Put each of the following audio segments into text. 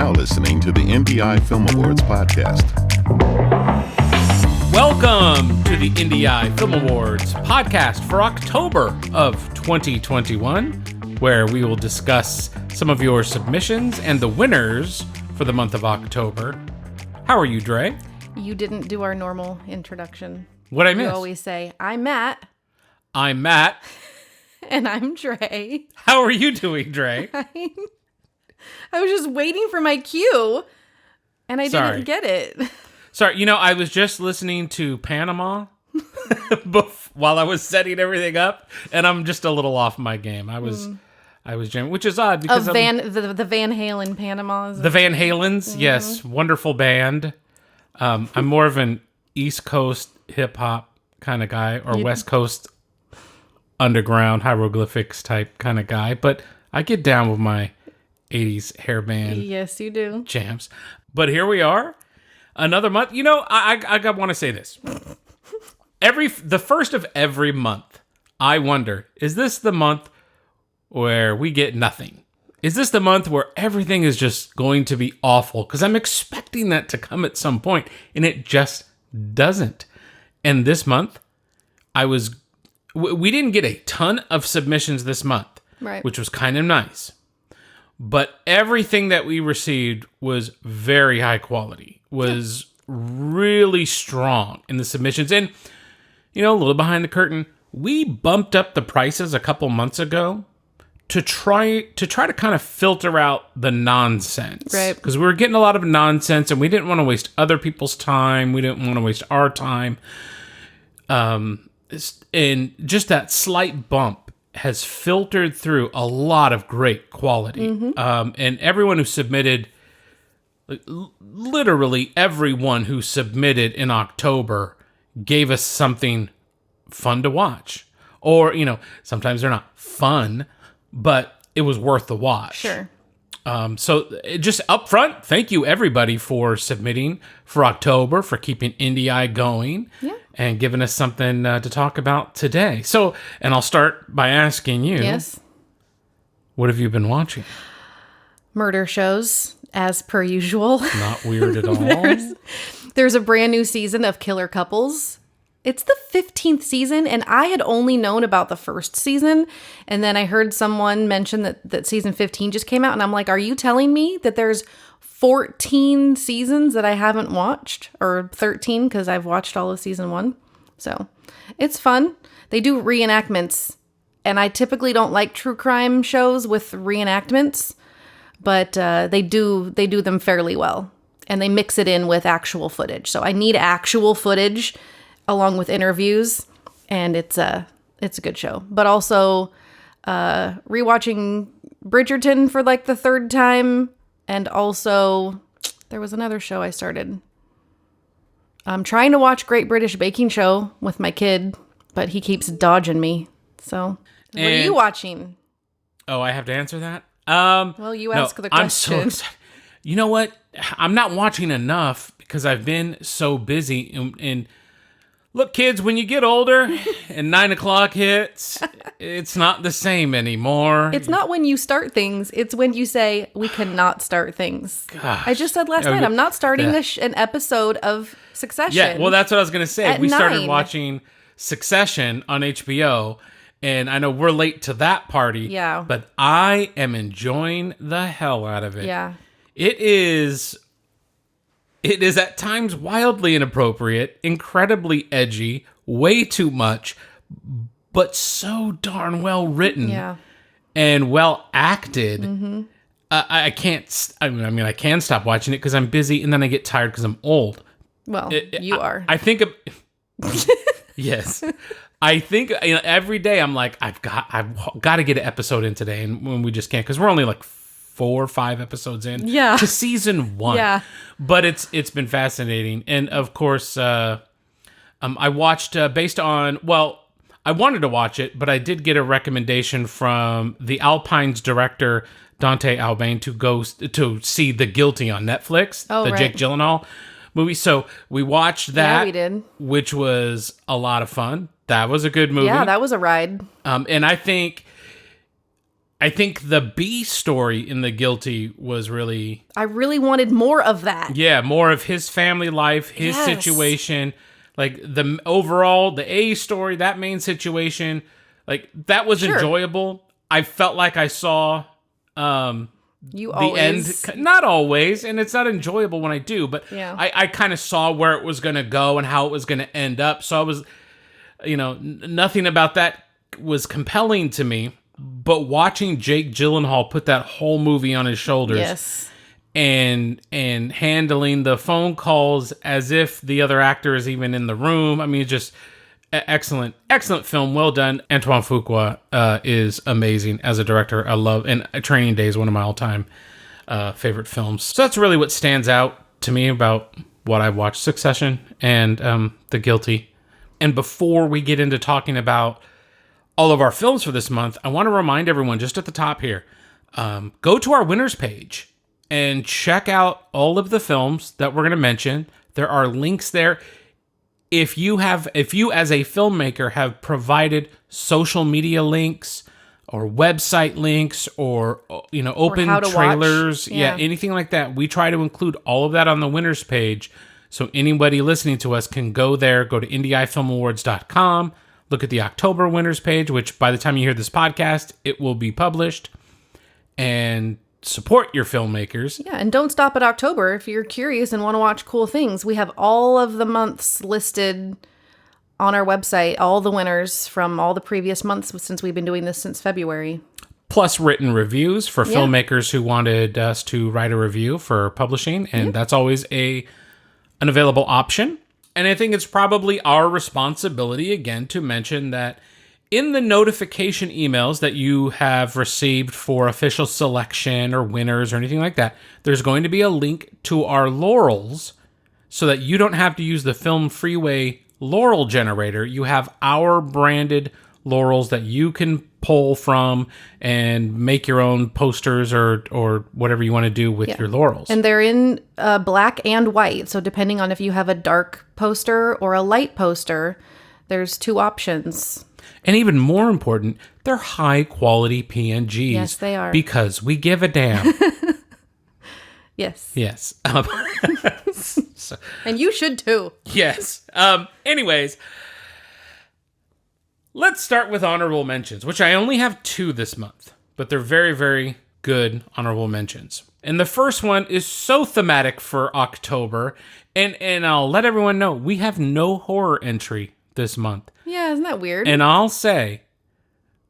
now listening to the IndieEye Film Awards podcast. Welcome to the IndieEye Film Awards podcast for October of 2021, where we will discuss some of your submissions and the winners for the month of October. How are you, Dre? You didn't do our normal introduction. What'd I miss? You always say, I'm Matt. I'm Matt. And I'm Dre. How are you doing, Dre? I was just waiting for my cue, and I Sorry. didn't get it. Sorry, I was just listening to Panama while I was setting everything up, and I'm just a little off my game. I was jamming, which is odd because the Van Halen Panamas. The Van Halens, yes, wonderful band. I'm more of an East Coast hip hop kind of guy, or West Coast underground hieroglyphics type kind of guy, but I get down with my 80s hairband. Yes, you do. Jams. But here we are, another month. You know, I want to say this. The first of every month, I wonder, is this the month where we get nothing? Is this the month where everything is just going to be awful? Because I'm expecting that to come at some point, and it just doesn't. And this month, we didn't get a ton of submissions this month, right? Which was kind of nice. But everything that we received was very high quality, was really strong in the submissions. And, you know, a little behind the curtain, we bumped up the prices a couple months ago to try to kind of filter out the nonsense. Right. Because we were getting a lot of nonsense, and we didn't want to waste other people's time. We didn't want to waste our time. And just that slight bump has filtered through a lot of great quality. And everyone who submitted, literally everyone who submitted in October gave us something fun to watch. Or, you know, sometimes they're not fun, but it was worth the watch. Sure. So just up front, thank you everybody for submitting for October, for keeping IndieEye going, and giving us something to talk about today. So, and I'll start by asking you, Yes. What have you been watching? Murder shows, as per usual. Not weird at all. There's a brand new season of Killer Couples. It's the 15th season, and I had only known about the first season, and then I heard someone mention that season 15 just came out, and I'm like, are you telling me that there's 14 seasons that I haven't watched? Or 13, because I've watched all of season 1. So, it's fun. They do reenactments, and I typically don't like true crime shows with reenactments, but they do them fairly well, and they mix it in with actual footage. So I need actual footage along with interviews, and it's a good show. But also rewatching Bridgerton for like the third time, and also there was another show I started. I'm trying to watch Great British Baking Show with my kid, but he keeps dodging me. So, what are you watching? Oh, I have to answer that? Well, you ask the question. I'm so excited. You know what? I'm not watching enough because I've been so busy. And look, kids, when you get older and 9 o'clock hits, it's not the same anymore. It's not when you start things. It's when you say, we cannot start things. Gosh. I just said last night, I'm not starting an episode of Succession. Yeah, well, that's what I was going to say. At We started 9. watching Succession on HBO, and I know we're late to that party. Yeah. But I am enjoying the hell out of it. Yeah. It is at times wildly inappropriate, incredibly edgy, way too much, but so darn well written and well acted. I can't. I mean, I can stop watching it because I'm busy, and then I get tired because I'm old. Well, you are. I think of yes. I think, you know, every day I'm like, I've got to get an episode in today, and when we just can't because we're only like 4 or 5 episodes in to season 1. Yeah. But it's been fascinating. And of course, I watched based on, well, I wanted to watch it, but I did get a recommendation from the Alpines director, Dante Albain, to go to see The Guilty on Netflix, Jake Gyllenhaal movie. So we watched that. Yeah, we did. Which was a lot of fun. That was a good movie. Yeah, that was a ride. And I think I think the B story in The Guilty was really... I really wanted more of that. Yeah, more of his family life, his situation. Like, the overall, the A story, that main situation, like, that was enjoyable. I felt like I saw the end. Not always, and it's not enjoyable when I do, but I kind of saw where it was going to go and how it was going to end up. So I was, nothing about that was compelling to me. But watching Jake Gyllenhaal put that whole movie on his shoulders, and handling the phone calls as if the other actor is even in the room. I mean, just excellent film. Well done. Antoine Fuqua is amazing as a director. I love, and Training Day is one of my all-time favorite films. So that's really what stands out to me about what I've watched: Succession and The Guilty. And before we get into talking about all of our films for this month, I want to remind everyone just at the top here, go to our winners page and check out all of the films that we're going to mention. There are links there. If you as a filmmaker have provided social media links or website links or open trailers, anything like that, we try to include all of that on the winners page. So anybody listening to us can go there, go to IndieEyeFilmAwards.com, look at the October winners page, which by the time you hear this podcast, it will be published, and support your filmmakers. Yeah, and don't stop at October. If you're curious and want to watch cool things, we have all of the months listed on our website, all the winners from all the previous months since we've been doing this since February. Plus written reviews for filmmakers who wanted us to write a review for publishing, and that's always an available option. And I think it's probably our responsibility, again, to mention that in the notification emails that you have received for official selection or winners or anything like that, there's going to be a link to our Laurels so that you don't have to use the Film Freeway Laurel generator. You have our branded Laurels that you can pull from and make your own posters or whatever you want to do with your Laurels. And they're in black and white. So depending on if you have a dark poster or a light poster, there's two options. And even more important, they're high quality PNGs. Yes, they are. Because we give a damn. Yes. Yes. And you should too. Yes. Anyways, let's start with honorable mentions, which I only have 2 this month, but they're very, very good honorable mentions. And the first one is so thematic for October, and I'll let everyone know, we have no horror entry this month. Yeah, isn't that weird? And I'll say,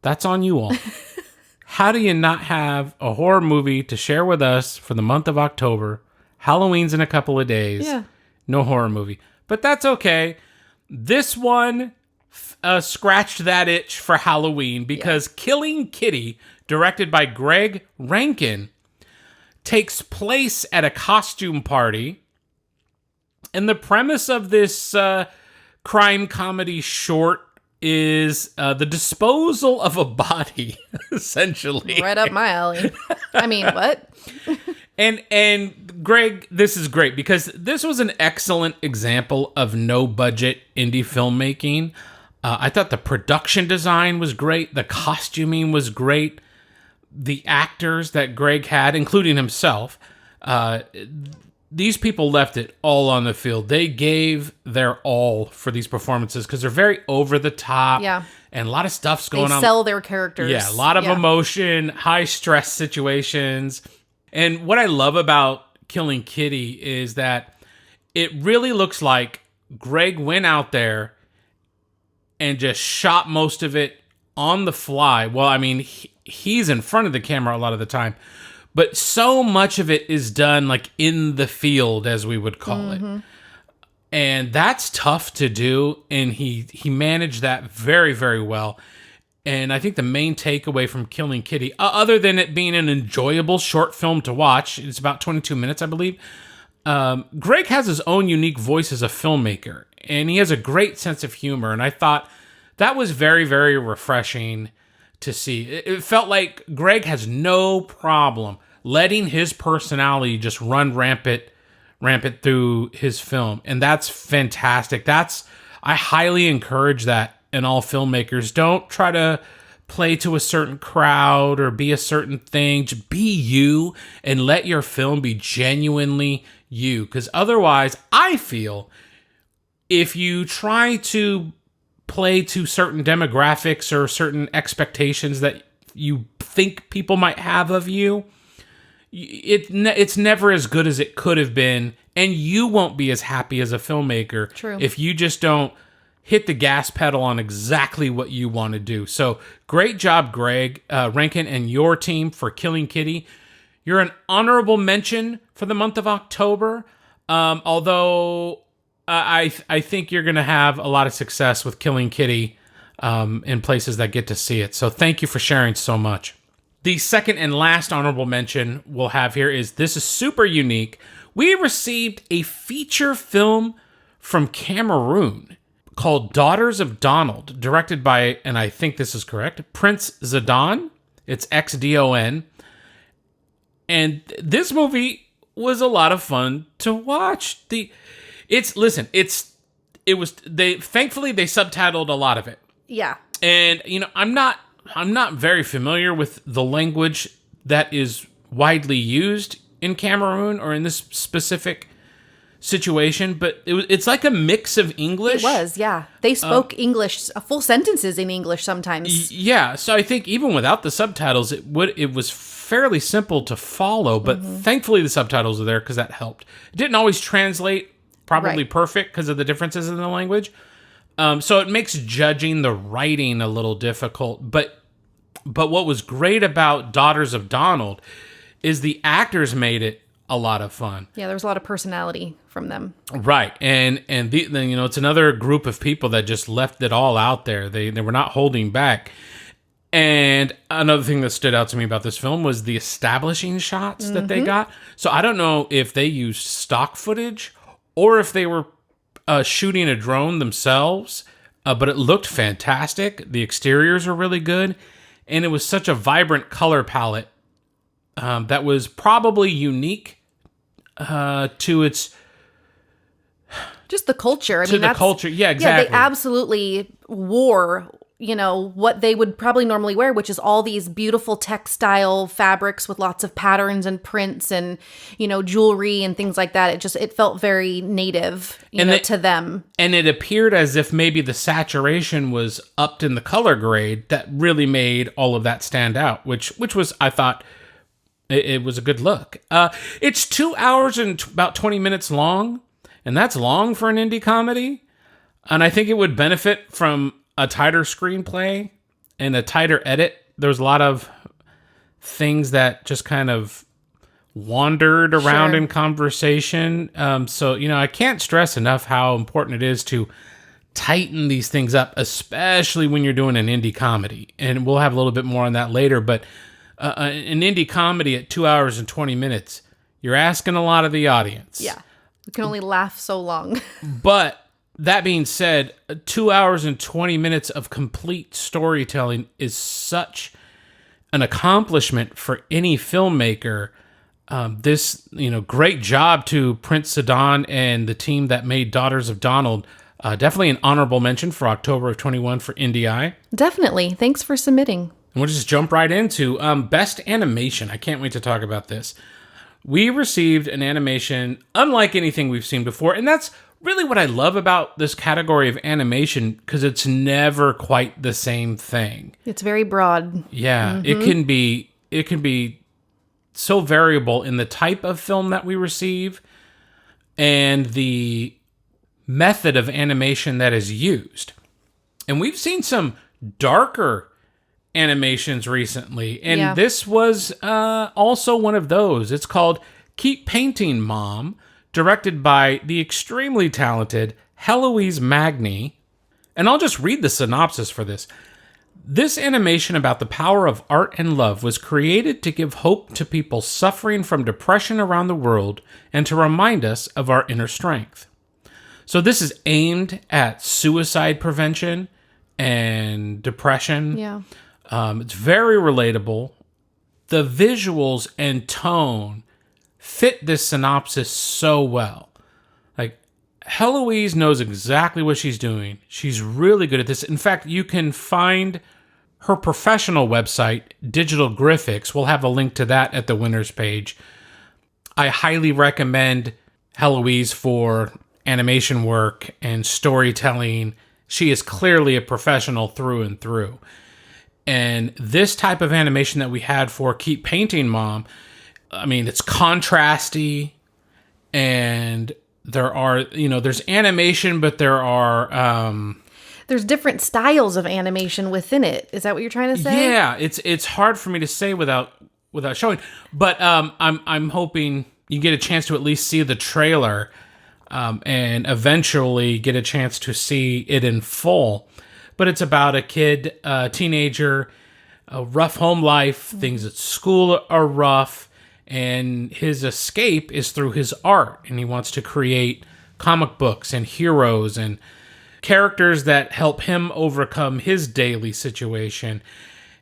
that's on you all. How do you not have a horror movie to share with us for the month of October? Halloween's in a couple of days. Yeah. No horror movie. But that's okay. This one scratched that itch for Halloween because Killing Kitty, directed by Greg Rankin, takes place at a costume party. And the premise of this crime comedy short is the disposal of a body, essentially. Right up my alley. I mean, what? And Greg, this is great because this was an excellent example of no-budget indie filmmaking. I thought the production design was great. The costuming was great. The actors that Greg had, including himself, these people left it all on the field. They gave their all for these performances because they're very over the top. Yeah. And a lot of stuff's going on. They sell their characters. Yeah, a lot of emotion, high stress situations. And what I love about Killing Kitty is that it really looks like Greg went out there and just shot most of it on the fly. Well, I mean, he's in front of the camera a lot of the time. But so much of it is done like in the field, as we would call it. And that's tough to do. And he managed that very, very well. And I think the main takeaway from Killing Kitty, other than it being an enjoyable short film to watch, it's about 22 minutes, I believe. Greg has his own unique voice as a filmmaker. And he has a great sense of humor. And I thought that was very, very refreshing to see. It felt like Greg has no problem letting his personality just run rampant through his film. And that's fantastic. I highly encourage that in all filmmakers. Don't try to play to a certain crowd or be a certain thing. Just be you and let your film be genuinely you. Because otherwise, I feel if you try to play to certain demographics or certain expectations that you think people might have of you, it's never as good as it could have been, and you won't be as happy as a filmmaker. True. If you just don't hit the gas pedal on exactly what you want to do. So great job, Greg Rankin, and your team for Killing Kitty. You're an honorable mention for the month of October, although I think you're going to have a lot of success with Killing Kitty in places that get to see it. So thank you for sharing so much. The second and last honorable mention we'll have here is, this is super unique. We received a feature film from Cameroon called Daughters of Donald, directed by, and I think this is correct, Prince Zidane. It's Xdon. And this movie was a lot of fun to watch. Thankfully they subtitled a lot of it. Yeah. And I'm not very familiar with the language that is widely used in Cameroon or in this specific situation, but it's like a mix of English. It was, yeah. They spoke English, full sentences in English sometimes. Yeah, so I think even without the subtitles, it was fairly simple to follow, but thankfully the subtitles are there because that helped. It didn't always translate probably perfect because of the differences in the language. So it makes judging the writing a little difficult. But what was great about Daughters of Donald is the actors made it a lot of fun. Yeah, there was a lot of personality from them. Right. And it's another group of people that just left it all out there. They were not holding back. And another thing that stood out to me about this film was the establishing shots that they got. So I don't know if they used stock footage or if they were shooting a drone themselves, but it looked fantastic. The exteriors were really good, and it was such a vibrant color palette that was probably unique to its... Just the culture. Culture, yeah, exactly. Yeah, they absolutely wore, what they would probably normally wear, which is all these beautiful textile fabrics with lots of patterns and prints and, jewelry and things like that. It felt very native, to them. And it appeared as if maybe the saturation was upped in the color grade that really made all of that stand out, which was, I thought, it was a good look. It's 2 hours and about 20 minutes long, and that's long for an indie comedy. And I think it would benefit from a tighter screenplay and a tighter edit. There's a lot of things that just kind of wandered around in conversation. So, I can't stress enough how important it is to tighten these things up, especially when you're doing an indie comedy. And we'll have a little bit more on that later. But an indie comedy at 2 hours and 20 minutes, you're asking a lot of the audience. Yeah. We can only laugh so long. But that being said, 2 hours and 20 minutes of complete storytelling is such an accomplishment for any filmmaker. Great job to Prince Zidane and the team that made Daughters of Donald. Definitely an honorable mention for October of 21 for IndieEye. Definitely. Thanks for submitting. And we'll just jump right into Best Animation. I can't wait to talk about this. We received an animation unlike anything we've seen before, and that's really what I love about this category of animation, because it's never quite the same thing. It's very broad. Yeah, it can be so variable in the type of film that we receive and the method of animation that is used. And we've seen some darker animations recently, and this was also one of those. It's called Keep Painting, Mom, directed by the extremely talented Heloise Magny. And I'll just read the synopsis for this. This animation about the power of art and love was created to give hope to people suffering from depression around the world and to remind us of our inner strength. So this is aimed at suicide prevention and depression. Yeah. It's very relatable. The visuals and tone fit this synopsis so well. Like, Heloise knows exactly what she's doing. She's really good at this. In fact, you can find her professional website, Digital Graphics. We'll have a link to that at the winners page. I highly recommend Heloise for animation work and storytelling. She is clearly a professional through and through. And this type of animation that we had for Keep Painting Mom, I mean, it's contrasty, and there are, there's animation, but there are... there's different styles of animation within it. Is that what you're trying to say? Yeah, it's hard for me to say without showing. But I'm hoping you get a chance to at least see the trailer, and eventually get a chance to see it in full. But it's about a kid, a teenager, a rough home life. Things at school are rough, and his escape is through his art, and he wants to create comic books and heroes and characters that help him overcome his daily situation.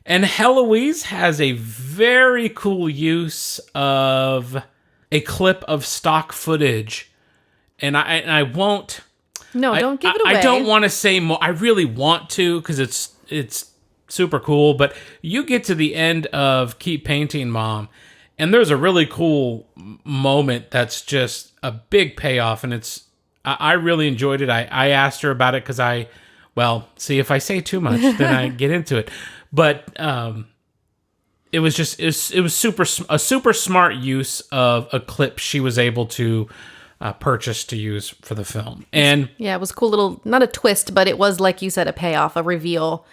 And Heloise has a very cool use of a clip of stock footage. And I won't... No, don't give it away. I don't want to say more. I really want to, because it's super cool. But you get to the end of Keep Painting Mom, and there's a really cool moment that's just a big payoff, and I really enjoyed it. I asked her about it because see, if I say too much, then I get into it. But it was a super smart use of a clip she was able to purchase to use for the film. And yeah, it was a cool little, not a twist, but it was, like you said, a payoff, a reveal,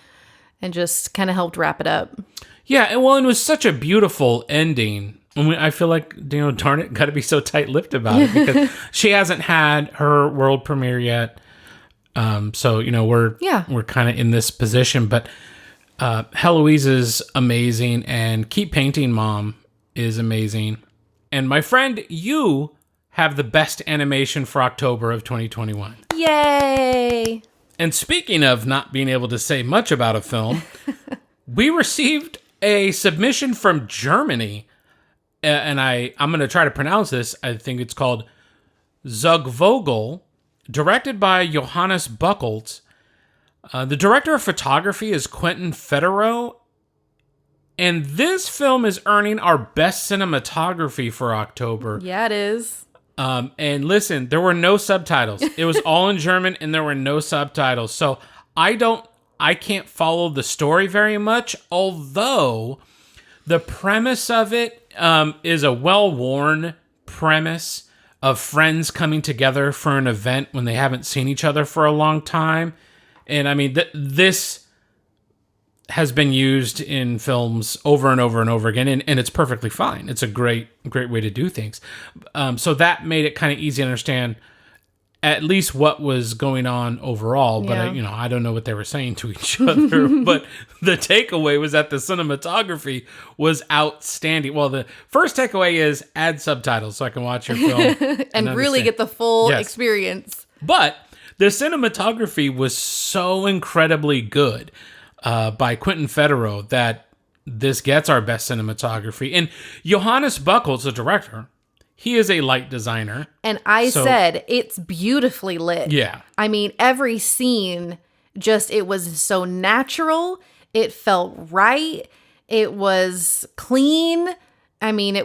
and just kind of helped wrap it up. Yeah, and it was such a beautiful ending. I feel like, darn it, got to be so tight-lipped about it, because she hasn't had her world premiere yet. So, we're kind of in this position. But Heloise is amazing, and Keep Painting Mom is amazing. And my friend, you have the best animation for October of 2021. Yay! And speaking of not being able to say much about a film, we received a submission from Germany. And I'm going to try to pronounce this. I think it's called Zugvogel, directed by Johannes Buchholz. The director of photography is Quentin Federer. And this film is earning our best cinematography for October. Yeah, it is. And listen, there were no subtitles. It was all in German, and there were no subtitles. So I can't follow the story very much, although the premise of it is a well-worn premise of friends coming together for an event when they haven't seen each other for a long time. And I mean, this has been used in films over and over and over again, and it's perfectly fine. It's a great way to do things. So that made it kind of easy to understand at least what was going on overall. But Yeah. I don't know what they were saying to each other. But the takeaway was that the cinematography was outstanding. Well, the first takeaway is add subtitles so I can watch your film and really get the full Yes. experience. But the cinematography was so incredibly good by Quentin Federer that this gets our best cinematography. And Johannes Buchholz, the director, he is a light designer. And I said, it's beautifully lit. Yeah. I mean, every scene, it was so natural. It felt right. It was clean. I mean,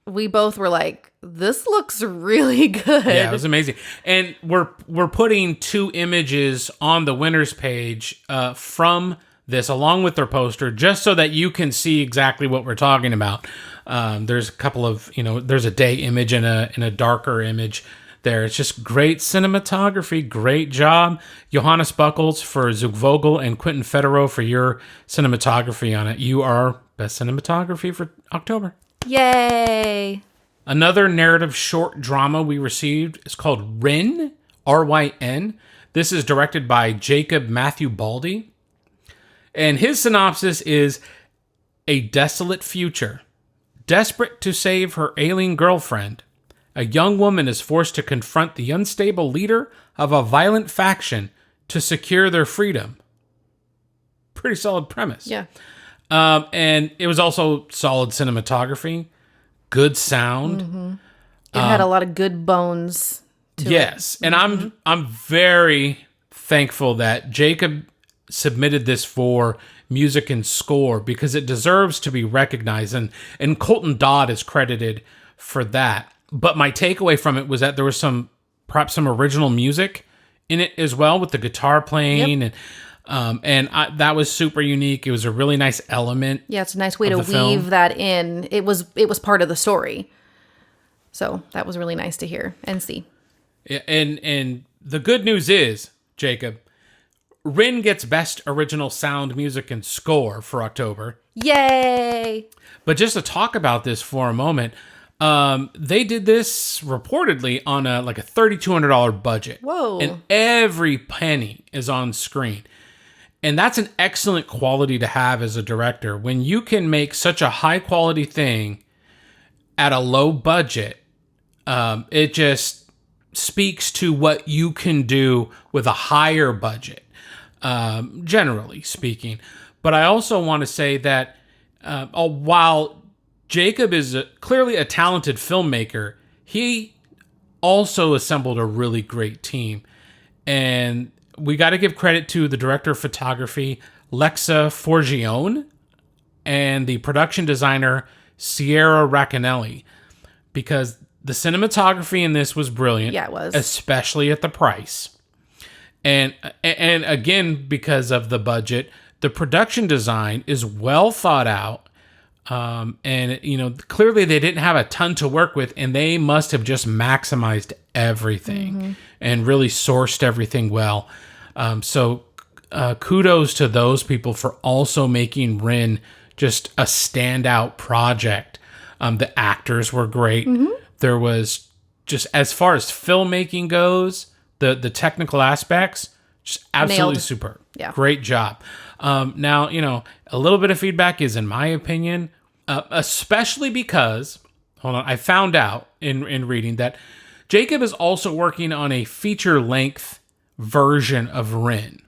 we both were like, this looks really good. Yeah, it was amazing. And we're putting 2 images on the winners page from this, along with their poster, just so that you can see exactly what we're talking about. There's a couple of, there's a day image and a darker image there. It's just great cinematography. Great job. Johannes Buchholz for Zugvogel and Quentin Federer for your cinematography on it. You are best cinematography for October. Yay. Another narrative short drama we received is called Ryn, R-Y-N. This is directed by Jacob Matthew Baldy. And his synopsis is: a desolate future. Desperate to save her ailing girlfriend, a young woman is forced to confront the unstable leader of a violent faction to secure their freedom. Pretty solid premise. Yeah. And it was also solid cinematography, good sound. Mm-hmm. It had a lot of good bones to it. Yes, and I'm very thankful that Jacob submitted this for music and score because it deserves to be recognized. And Colton Dodd is credited for that. But my takeaway from it was that there was perhaps some original music in it as well, with the guitar playing. That was super unique. It was a really nice element. Yeah, it's a nice way to weave that in. It was part of the story. So that was really nice to hear and see. Yeah, and the good news is, Jacob, Rin gets Best Original Sound, Music, and Score for October. Yay! But just to talk about this for a moment, they did this reportedly on a $3,200 budget. Whoa. And every penny is on screen. And that's an excellent quality to have as a director. When you can make such a high quality thing at a low budget, it just speaks to what you can do with a higher budget, generally speaking. But I also want to say that while Jacob is clearly a talented filmmaker, he also assembled a really great team. And we got to give credit to the director of photography, Lexa Forgione, and the production designer, Sierra Racanelli, because the cinematography in this was brilliant. Yeah, it was. Especially at the price. And again, because of the budget, the production design is well thought out. And clearly they didn't have a ton to work with, and they must have just maximized everything and really sourced everything well. So kudos to those people for also making Rin just a standout project. The actors were great. There was, just as far as filmmaking goes, the technical aspects, just absolutely superb. Yeah. Great job. Now, a little bit of feedback is, in my opinion, especially because, I found out in reading that Jacob is also working on a feature-length version of Rin.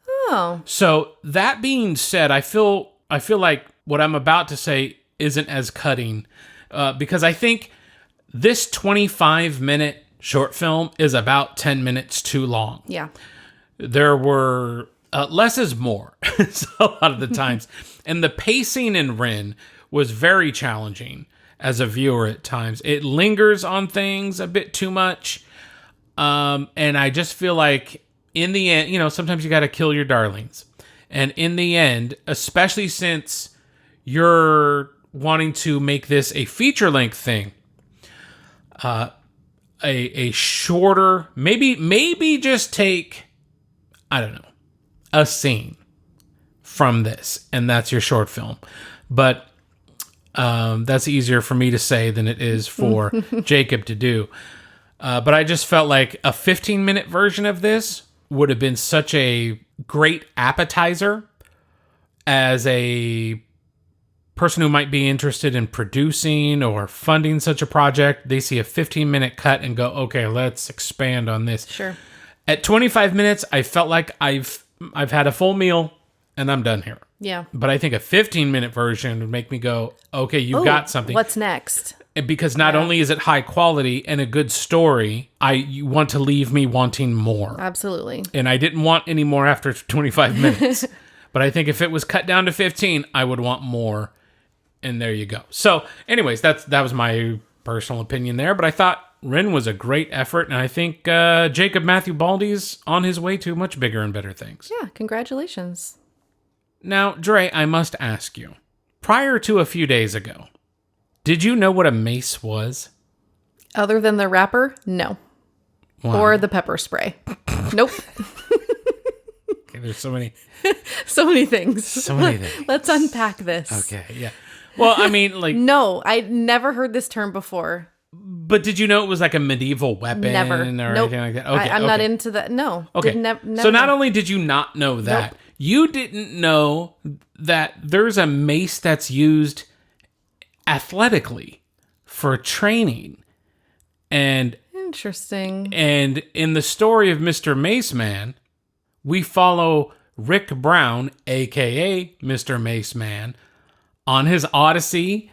Oh. So that being said, I feel like what I'm about to say isn't as cutting, because I think this 25-minute short film is about 10 minutes too long. Yeah. There were less is more a lot of the times. And the pacing in Rin was very challenging as a viewer at times. It lingers on things a bit too much. And I just feel like in the end, sometimes you got to kill your darlings. And in the end, especially since you're wanting to make this a feature-length thing, a shorter, maybe just take, I don't know, a scene from this, and that's your short film. But that's easier for me to say than it is for Jacob to do. But I just felt like a 15-minute version of this would have been such a great appetizer as a person who might be interested in producing or funding such a project. They see a 15-minute cut and go, okay, let's expand on this. Sure. At 25 minutes, I felt like I've had a full meal and I'm done here. Yeah. But I think a 15-minute version would make me go, okay, you got something. What's next? Because not only is it high quality and a good story, you want to leave me wanting more. Absolutely. And I didn't want any more after 25 minutes. But I think if it was cut down to 15, I would want more. And there you go. So anyways, that was my personal opinion there. But I thought Rin was a great effort. And I think Jacob Matthew Baldy's on his way to much bigger and better things. Yeah, congratulations. Now, Dre, I must ask you, prior to a few days ago, did you know what a mace was? Other than the wrapper? No. Wow. Or the pepper spray? Nope. Okay, there's so many. So many things. So many things. Let's unpack this. Okay, yeah. Well, I mean, like... No, I never heard this term before. But did you know it was like a medieval weapon Never. or anything like that? Okay, I'm not into that. No. Okay. Never So not only did you not know that, you didn't know that there's a mace that's used athletically for training. And Interesting. And in the story of Mr. Mace Man, we follow Rick Brown, a.k.a. Mr. Mace Man, on his odyssey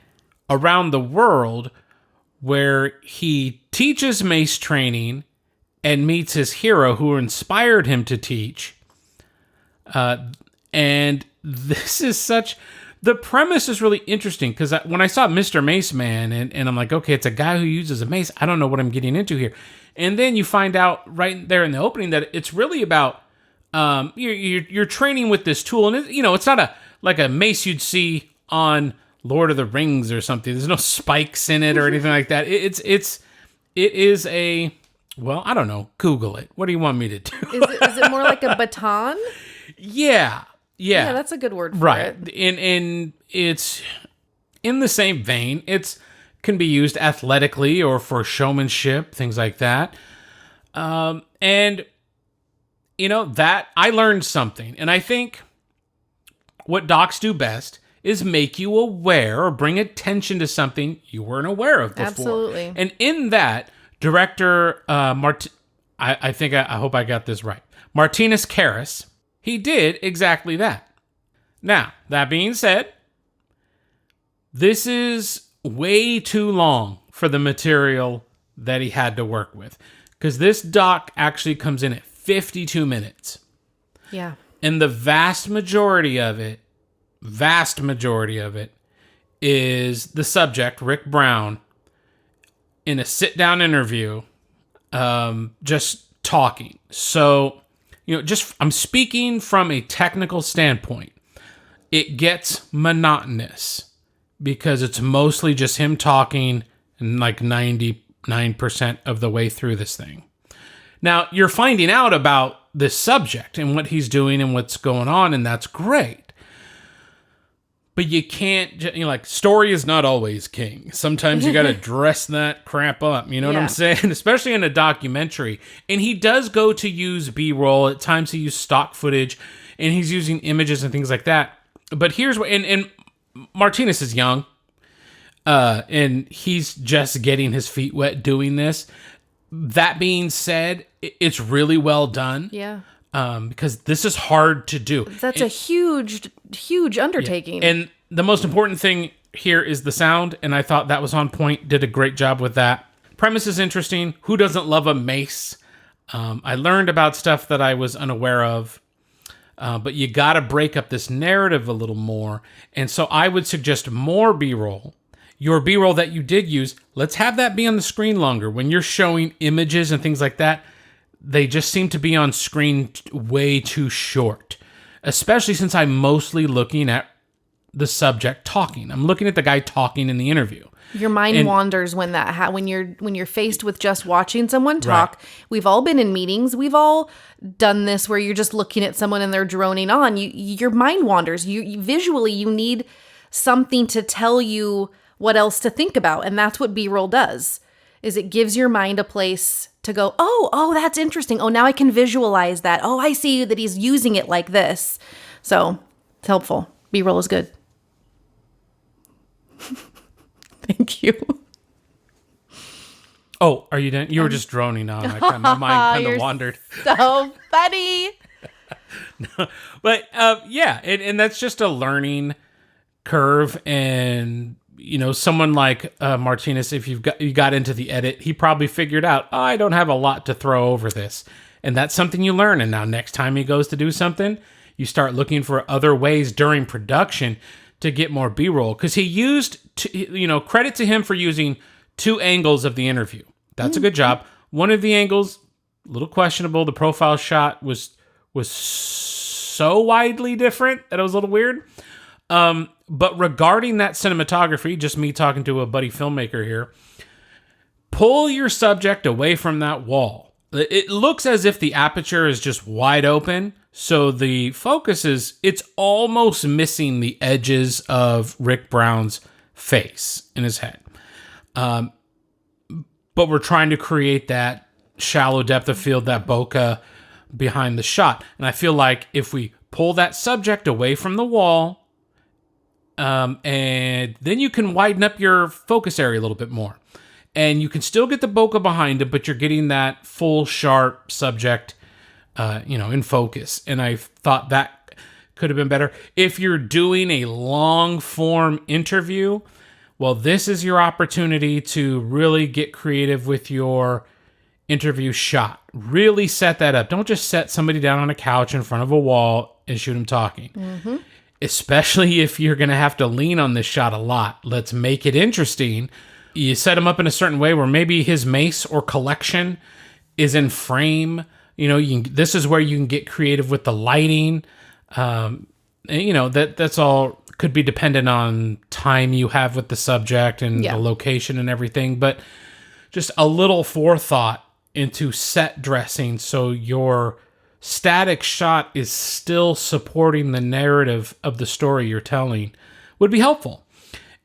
around the world where he teaches mace training and meets his hero who inspired him to teach. And this is the premise is really interesting because when I saw Mr. Mace Man and I'm like, okay, it's a guy who uses a mace. I don't know what I'm getting into here. And then you find out right there in the opening that it's really about you're training with this tool. And it's not like a mace you'd see on Lord of the Rings or something. There's no spikes in it or anything like that. It is a, well, I don't know. Google it. What do you want me to do? Is it more like a baton? Yeah. Yeah, that's a good word for Right. it. And it's in the same vein. It's can be used athletically or for showmanship, things like that. And that I learned something. And I think what docs do best is make you aware or bring attention to something you weren't aware of before. Absolutely. And in that, director I hope I got this right. Martinez Karras, he did exactly that. Now, that being said, this is way too long for the material that he had to work with. Because this doc actually comes in at 52 minutes. Yeah. And the vast majority of it is the subject, Rick Brown, in a sit-down interview, just talking. So, I'm speaking from a technical standpoint. It gets monotonous because it's mostly just him talking and like 99% of the way through this thing. Now, you're finding out about this subject and what he's doing and what's going on, and that's great. But you can't, story is not always king. Sometimes you got to dress that crap up. You know what I'm saying? Especially in a documentary. And he does go to use B-roll. At times he uses stock footage and he's using images and things like that. But here's what, and Martinez is young. And he's just getting his feet wet doing this. That being said, it's really well done. Yeah. Because this is hard to do. That's a huge undertaking. Yeah. And the most important thing here is the sound, and I thought that was on point. Did a great job with that. Premise is interesting. Who doesn't love a mace? I learned about stuff that I was unaware of, but you got to break up this narrative a little more. And so I would suggest more B-roll. Your B-roll that you did use, let's have that be on the screen longer. When you're showing images and things like that, they just seem to be on screen way too short, especially since I'm mostly looking at the subject talking. I'm looking at the guy talking in the interview. Your mind wanders when when you're faced with just watching someone talk. Right. We've all been in meetings. We've all done this where you're just looking at someone and they're droning on. Your mind wanders. You visually you need something to tell you what else to think about, and that's what B-roll does. Is it gives your mind a place to go, oh, that's interesting. Oh, now I can visualize that. Oh, I see that he's using it like this. So it's helpful. B-roll is good. Thank you. Oh, are you done? You were just droning on. My mind kind of wandered. So funny. But yeah, and that's just a learning curve. And someone like Martinez, if you got into the edit, he probably figured out, I don't have a lot to throw over this. And that's something you learn. And now next time he goes to do something, you start looking for other ways during production to get more B-roll. Because he used, credit to him for using 2 angles of the interview. That's a good job. One of the angles, a little questionable. The profile shot was so widely different that it was a little weird. But regarding that cinematography, just me talking to a buddy filmmaker here, pull your subject away from that wall. It looks as if the aperture is just wide open, so the focus it's almost missing the edges of Rick Brown's face in his head. But we're trying to create that shallow depth of field, that bokeh behind the shot. And I feel like if we pull that subject away from the wall, and then you can widen up your focus area a little bit more. And you can still get the bokeh behind it, but you're getting that full, sharp subject, in focus. And I thought that could have been better. If you're doing a long-form interview, well, this is your opportunity to really get creative with your interview shot. Really set that up. Don't just set somebody down on a couch in front of a wall and shoot him talking. Especially if you're going to have to lean on this shot a lot. Let's make it interesting. You set him up in a certain way where maybe his mace or collection is in frame. This is where you can get creative with the lighting. And, that's all could be dependent on time you have with the subject and the location and everything. But just a little forethought into set dressing so your static shot is still supporting the narrative of the story you're telling would be helpful.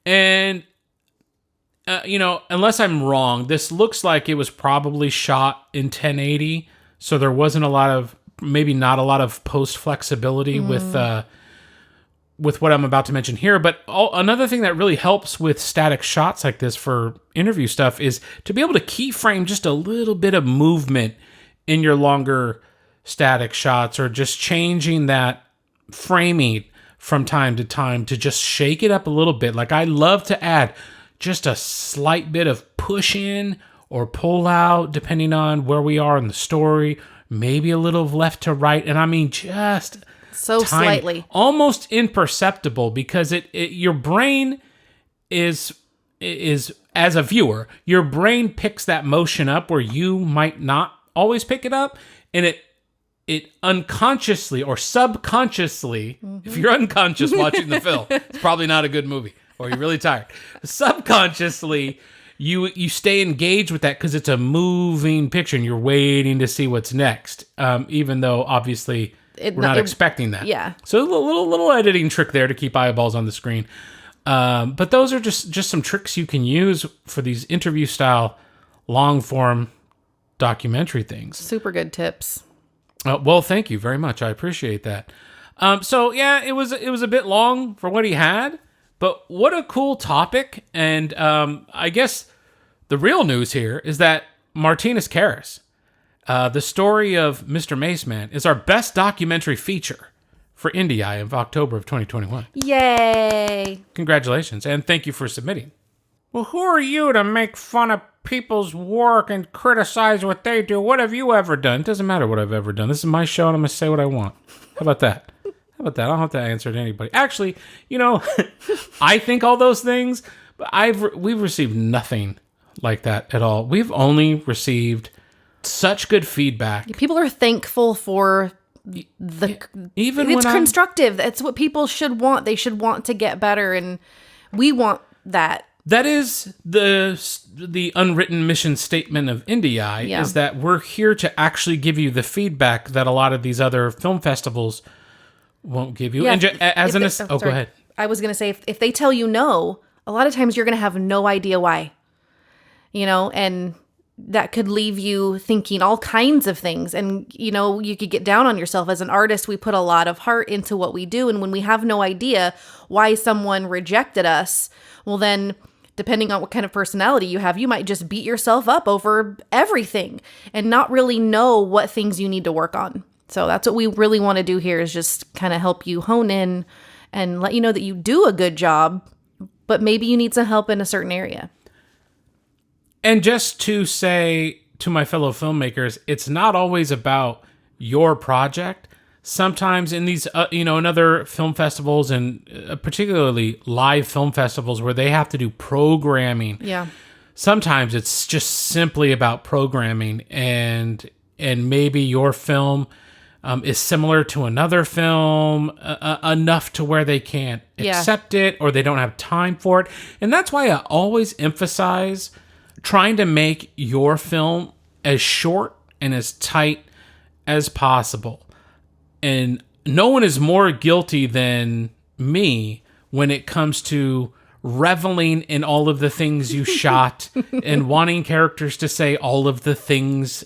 And, unless I'm wrong, this looks like it was probably shot in 1080. So there wasn't maybe not a lot of post flexibility with what I'm about to mention here. But another thing that really helps with static shots like this for interview stuff is to be able to keyframe just a little bit of movement in your longer static shots, or just changing that framing from time to time to just shake it up a little bit. Like, I love to add just a slight bit of push in or pull out, depending on where we are in the story, maybe a little left to right. And I mean, just so tiny, slightly, almost imperceptible, because your brain is as a viewer, your brain picks that motion up where you might not always pick it up. And it unconsciously or subconsciously, if you're unconscious watching the film, it's probably not a good movie, or you're really tired. Subconsciously, you stay engaged with that because it's a moving picture and you're waiting to see what's next, even though obviously we're not expecting that. Yeah. So a little editing trick there to keep eyeballs on the screen. But those are just some tricks you can use for these interview style long form documentary things. Super good tips. Well, thank you very much. I appreciate that. So yeah, it was a bit long for what he had, but what a cool topic. And I guess the real news here is that Martinez Karras, the story of Mr. Maceman, is our best documentary feature for IndieEye of October of 2021. Yay! Congratulations, and thank you for submitting. Well, who are you to make fun of people's work and criticize what they do? What have you ever done? It doesn't matter what I've ever done. This is my show, and I'm going to say what I want. How about that? I don't have to answer to anybody. Actually, I think all those things, but we've received nothing like that at all. We've only received such good feedback. People are thankful for even it's constructive. That's what people should want. They should want to get better, and we want that. That is the unwritten mission statement of IndieEye, is that we're here to actually give you the feedback that a lot of these other film festivals won't give you. Yeah, and go ahead. I was going to say, if they tell you no, a lot of times you're going to have no idea why. And that could leave you thinking all kinds of things. And, you could get down on yourself. As an artist, we put a lot of heart into what we do. And when we have no idea why someone rejected us, well, then depending on what kind of personality you have, you might just beat yourself up over everything and not really know what things you need to work on. So that's what we really want to do here, is just kind of help you hone in and let you know that you do a good job, but maybe you need some help in a certain area. And just to say to my fellow filmmakers, it's not always about your project. Sometimes in these, in other film festivals, and particularly live film festivals where they have to do programming. Yeah. Sometimes it's just simply about programming, and maybe your film is similar to another film enough to where they can't accept it, or they don't have time for it. And that's why I always emphasize trying to make your film as short and as tight as possible. And no one is more guilty than me when it comes to reveling in all of the things you shot and wanting characters to say all of the things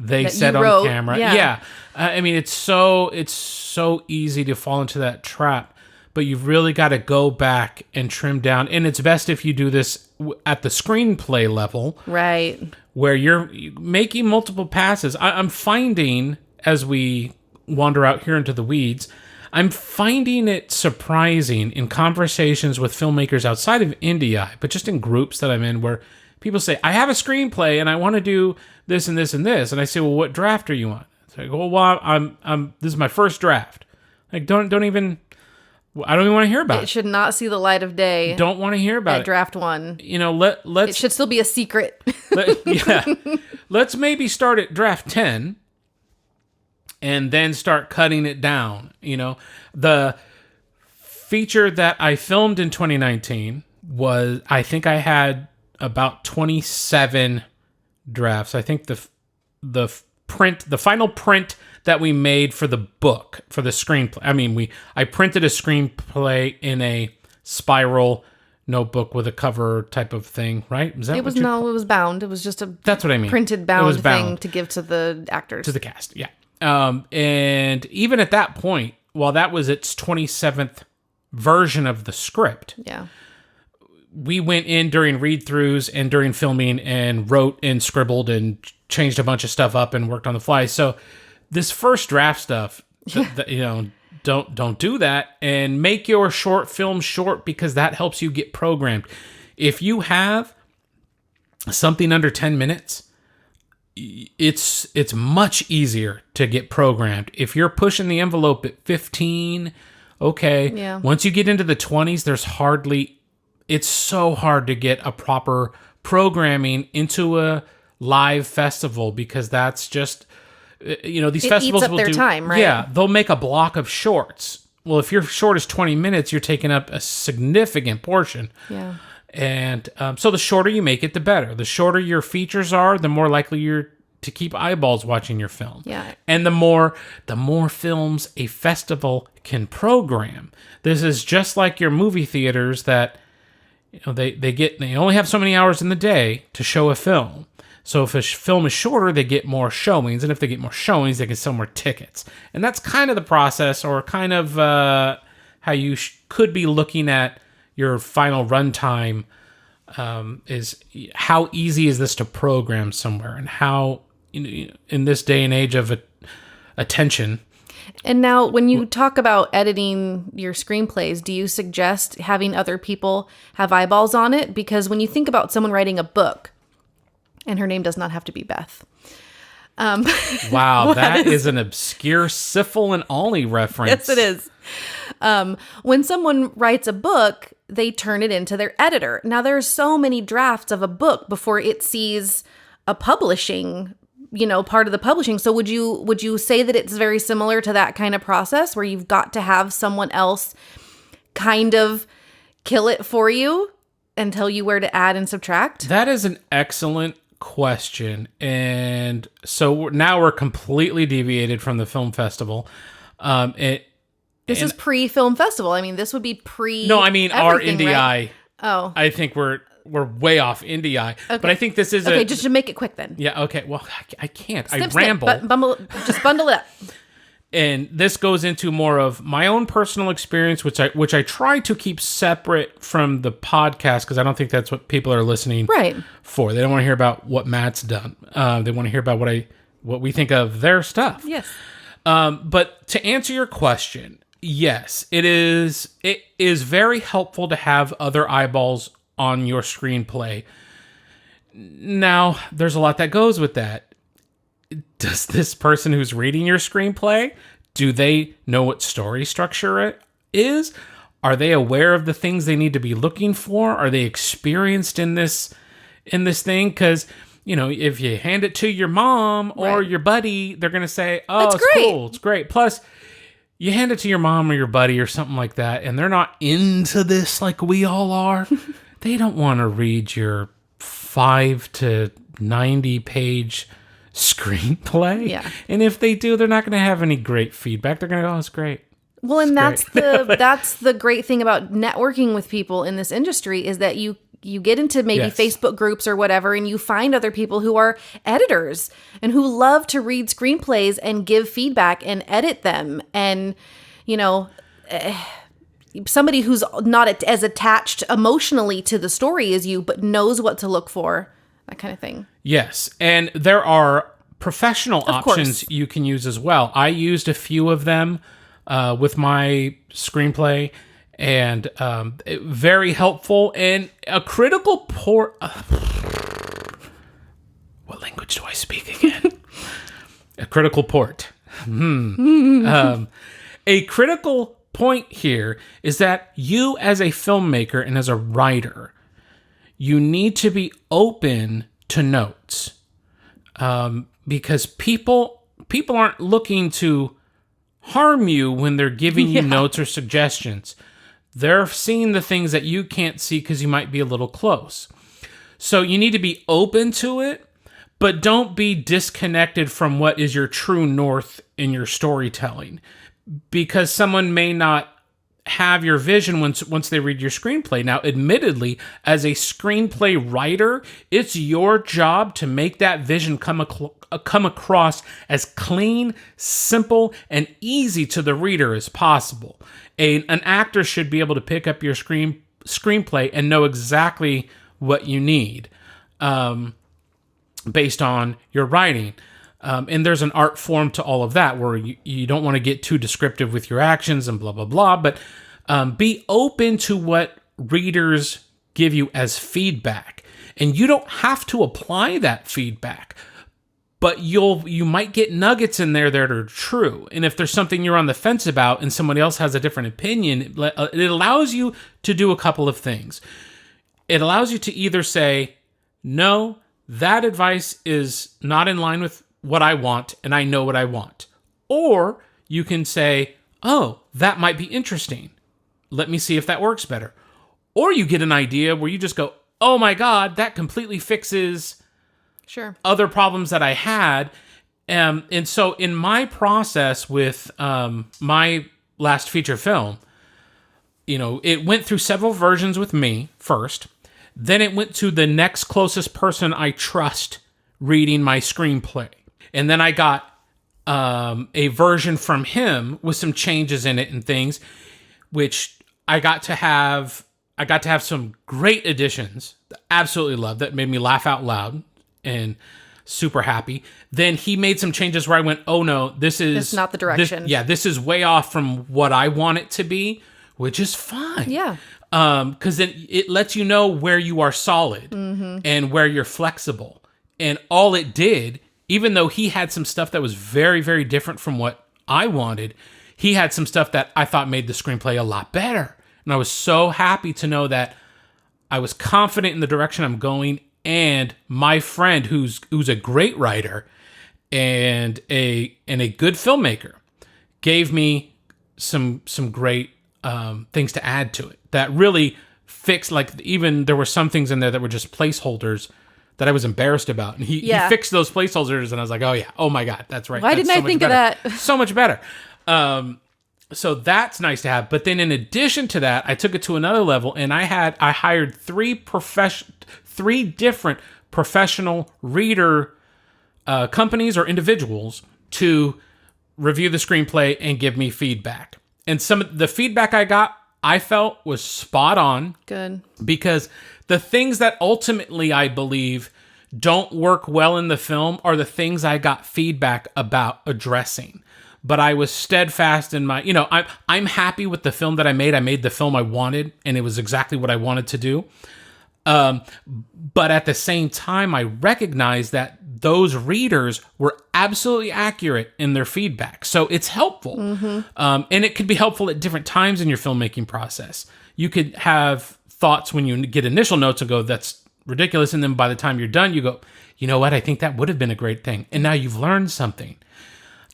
they said on camera. Yeah. I mean, it's so easy to fall into that trap, but you've really got to go back and trim down. And it's best if you do this at the screenplay level. Right. Where you're making multiple passes. I'm finding, as we wander out here into the weeds, I'm finding it surprising in conversations with filmmakers outside of IndieEye, but just in groups that I'm in, where people say, I have a screenplay and I want to do this and this and this. And I say, well, what draft are you on? So I go, well, I'm this is my first draft. Like, don't even. I don't even want to hear about It it. should not see the light of day. Don't want to hear about at it. draft 1. You know, let's. It should still be a secret. Let's maybe start at draft 10, and then start cutting it down. You know, the feature that I filmed in 2019 was, I think I had about 27 drafts. I think the final print that we made for the book, for the screenplay. I mean, I printed a screenplay in a spiral notebook with a cover type of thing, right? Is that It was bound. It was just that's what I mean. Printed bound thing to give to the actors. To the cast, yeah. And even at that point, while that was its 27th version of the script, yeah, we went in during read-throughs and during filming and wrote and scribbled and changed a bunch of stuff up and worked on the fly. So this first draft stuff, you know, don't do that, and make your short film short, because that helps you get programmed. If you have something under 10 minutes, it's much easier to get programmed. If you're pushing the envelope at 15, okay. Yeah. Once you get into the 20s, it's so hard to get a proper programming into a live festival, because that's just, you know, these festivals eats up will their time, right? Yeah, they'll make a block of shorts. Well, if your short is 20 minutes, you're taking up a significant portion. Yeah. And so the shorter you make it, the better. The shorter your features are, the more likely you're to keep eyeballs watching your film. Yeah. And the more films a festival can program. This is just like your movie theaters that, you know, they only have so many hours in the day to show a film. So if a film is shorter, they get more showings, and if they get more showings, they can sell more tickets. And that's kind of the process, or kind of how you could be looking at your final runtime. Is how easy is this to program somewhere, and how, you know, in this day and age of attention. And now, when you talk about editing your screenplays, do you suggest having other people have eyeballs on it? Because when you think about someone writing a book, and her name does not have to be Beth. Wow, that is an obscure Syphil and Ollie reference. Yes, it is. When someone writes a book, they turn it into their editor. Now, there are so many drafts of a book before it sees a publishing, you know, part of the publishing. So would you say that it's very similar to that kind of process, where you've got to have someone else kind of kill it for you and tell you where to add and subtract? That is an excellent question. And so now we're completely deviated from the film festival. This is pre-film festival. I mean, this would be pre. No, I mean our IndieEye. Right? Oh, I think we're way off IndieEye. Okay. But I think this is okay. Just to make it quick, then. Yeah. Okay. Well, I can't. Snip, I ramble. Just bundle it up. And this goes into more of my own personal experience, which I try to keep separate from the podcast, because I don't think that's what people are listening for. They don't want to hear about what Matt's done. They want to hear about what we think of their stuff. Yes. But to answer your question, yes, it is very helpful to have other eyeballs on your screenplay. Now, there's a lot that goes with that. Does this person who's reading your screenplay, do they know what story structure it is? Are they aware of the things they need to be looking for? Are they experienced in this thing? Because, you know, if you hand it to your mom or your buddy, they're going to say, oh, it's cool, it's great. Plus, you hand it to your mom or your buddy or something like that, and they're not into this like we all are. They don't want to read your 5 to 90 page screenplay. Yeah. And if they do, they're not going to have any great feedback. They're going to go, oh, it's great. Well, and that's the great thing about networking with people in this industry, is that you get into maybe Facebook groups or whatever, and you find other people who are editors and who love to read screenplays and give feedback and edit them. And, you know, somebody who's not as attached emotionally to the story as you, but knows what to look for, that kind of thing. Yes. And there are professional options you can use as well. I used a few of them with my screenplay, and very helpful. And a critical port. What language do I speak again? A critical port. a critical point here is that you as a filmmaker and as a writer, you need to be open to notes, because people aren't looking to harm you when they're giving you notes or suggestions. They're seeing the things that you can't see because you might be a little close. So you need to be open to it, but don't be disconnected from what is your true north in your storytelling, because someone may not have your vision once they read your screenplay. Now, admittedly, as a screenplay writer, it's your job to make that vision come across as clean, simple, and easy to the reader as possible. An actor should be able to pick up your screenplay and know exactly what you need based on your writing. And there's an art form to all of that where you don't want to get too descriptive with your actions and blah, blah, blah. But be open to what readers give you as feedback. And you don't have to apply that feedback, but you might get nuggets in there that are true. And if there's something you're on the fence about and somebody else has a different opinion, it allows you to do a couple of things. It allows you to either say, no, that advice is not in line with what I want, and I know what I want. Or you can say, oh, that might be interesting. Let me see if that works better. Or you get an idea where you just go, oh my God, that completely fixes other problems that I had. And so in my process with my last feature film, it went through several versions with me first. Then it went to the next closest person I trust reading my screenplay. And then I got a version from him with some changes in it and things, which I got to have some great additions. Absolutely loved that. Made me laugh out loud and super happy. Then he made some changes where I went, oh no, this is not the direction. This is way off from what I want it to be, which is fine. Yeah. Because then it lets you know where you are solid and where you're flexible. And all it did, even though he had some stuff that was very, very different from what I wanted, he had some stuff that I thought made the screenplay a lot better. And I was so happy to know that I was confident in the direction I'm going, and my friend, who's a great writer and a good filmmaker, gave me some great things to add to it that really fixed. Like, even there were some things in there that were just placeholders that I was embarrassed about. And he fixed those placeholders, and I was like, oh yeah, oh my God, that's right. Why didn't I think of that? So much better. So that's nice to have. But then in addition to that, I took it to another level, and I hired three different professional reader companies or individuals to review the screenplay and give me feedback. And some of the feedback I felt was spot on. Good. Because the things that ultimately I believe don't work well in the film are the things I got feedback about addressing. But I was steadfast in my, I'm happy with the film that I made. I made the film I wanted, and it was exactly what I wanted to do. But at the same time, I recognized that those readers were absolutely accurate in their feedback. So it's helpful. And it could be helpful at different times in your filmmaking process. You could have thoughts when you get initial notes and go, that's ridiculous. And then by the time you're done, you go, you know what? I think that would have been a great thing. And now you've learned something.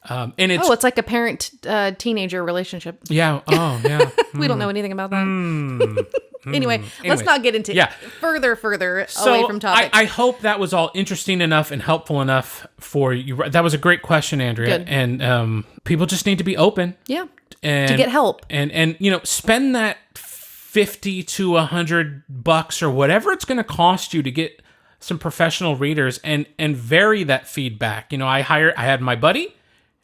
And it's like a parent-teenager relationship. Yeah. Oh, yeah. We don't know anything about that. Anyway, let's not get into further away from topic. I hope that was all interesting enough and helpful enough for you. That was a great question, Andrea. Good. And people just need to be open. Yeah. And to get help. And spend that $50 to $100 or whatever it's going to cost you to get some professional readers and vary that feedback. I had my buddy.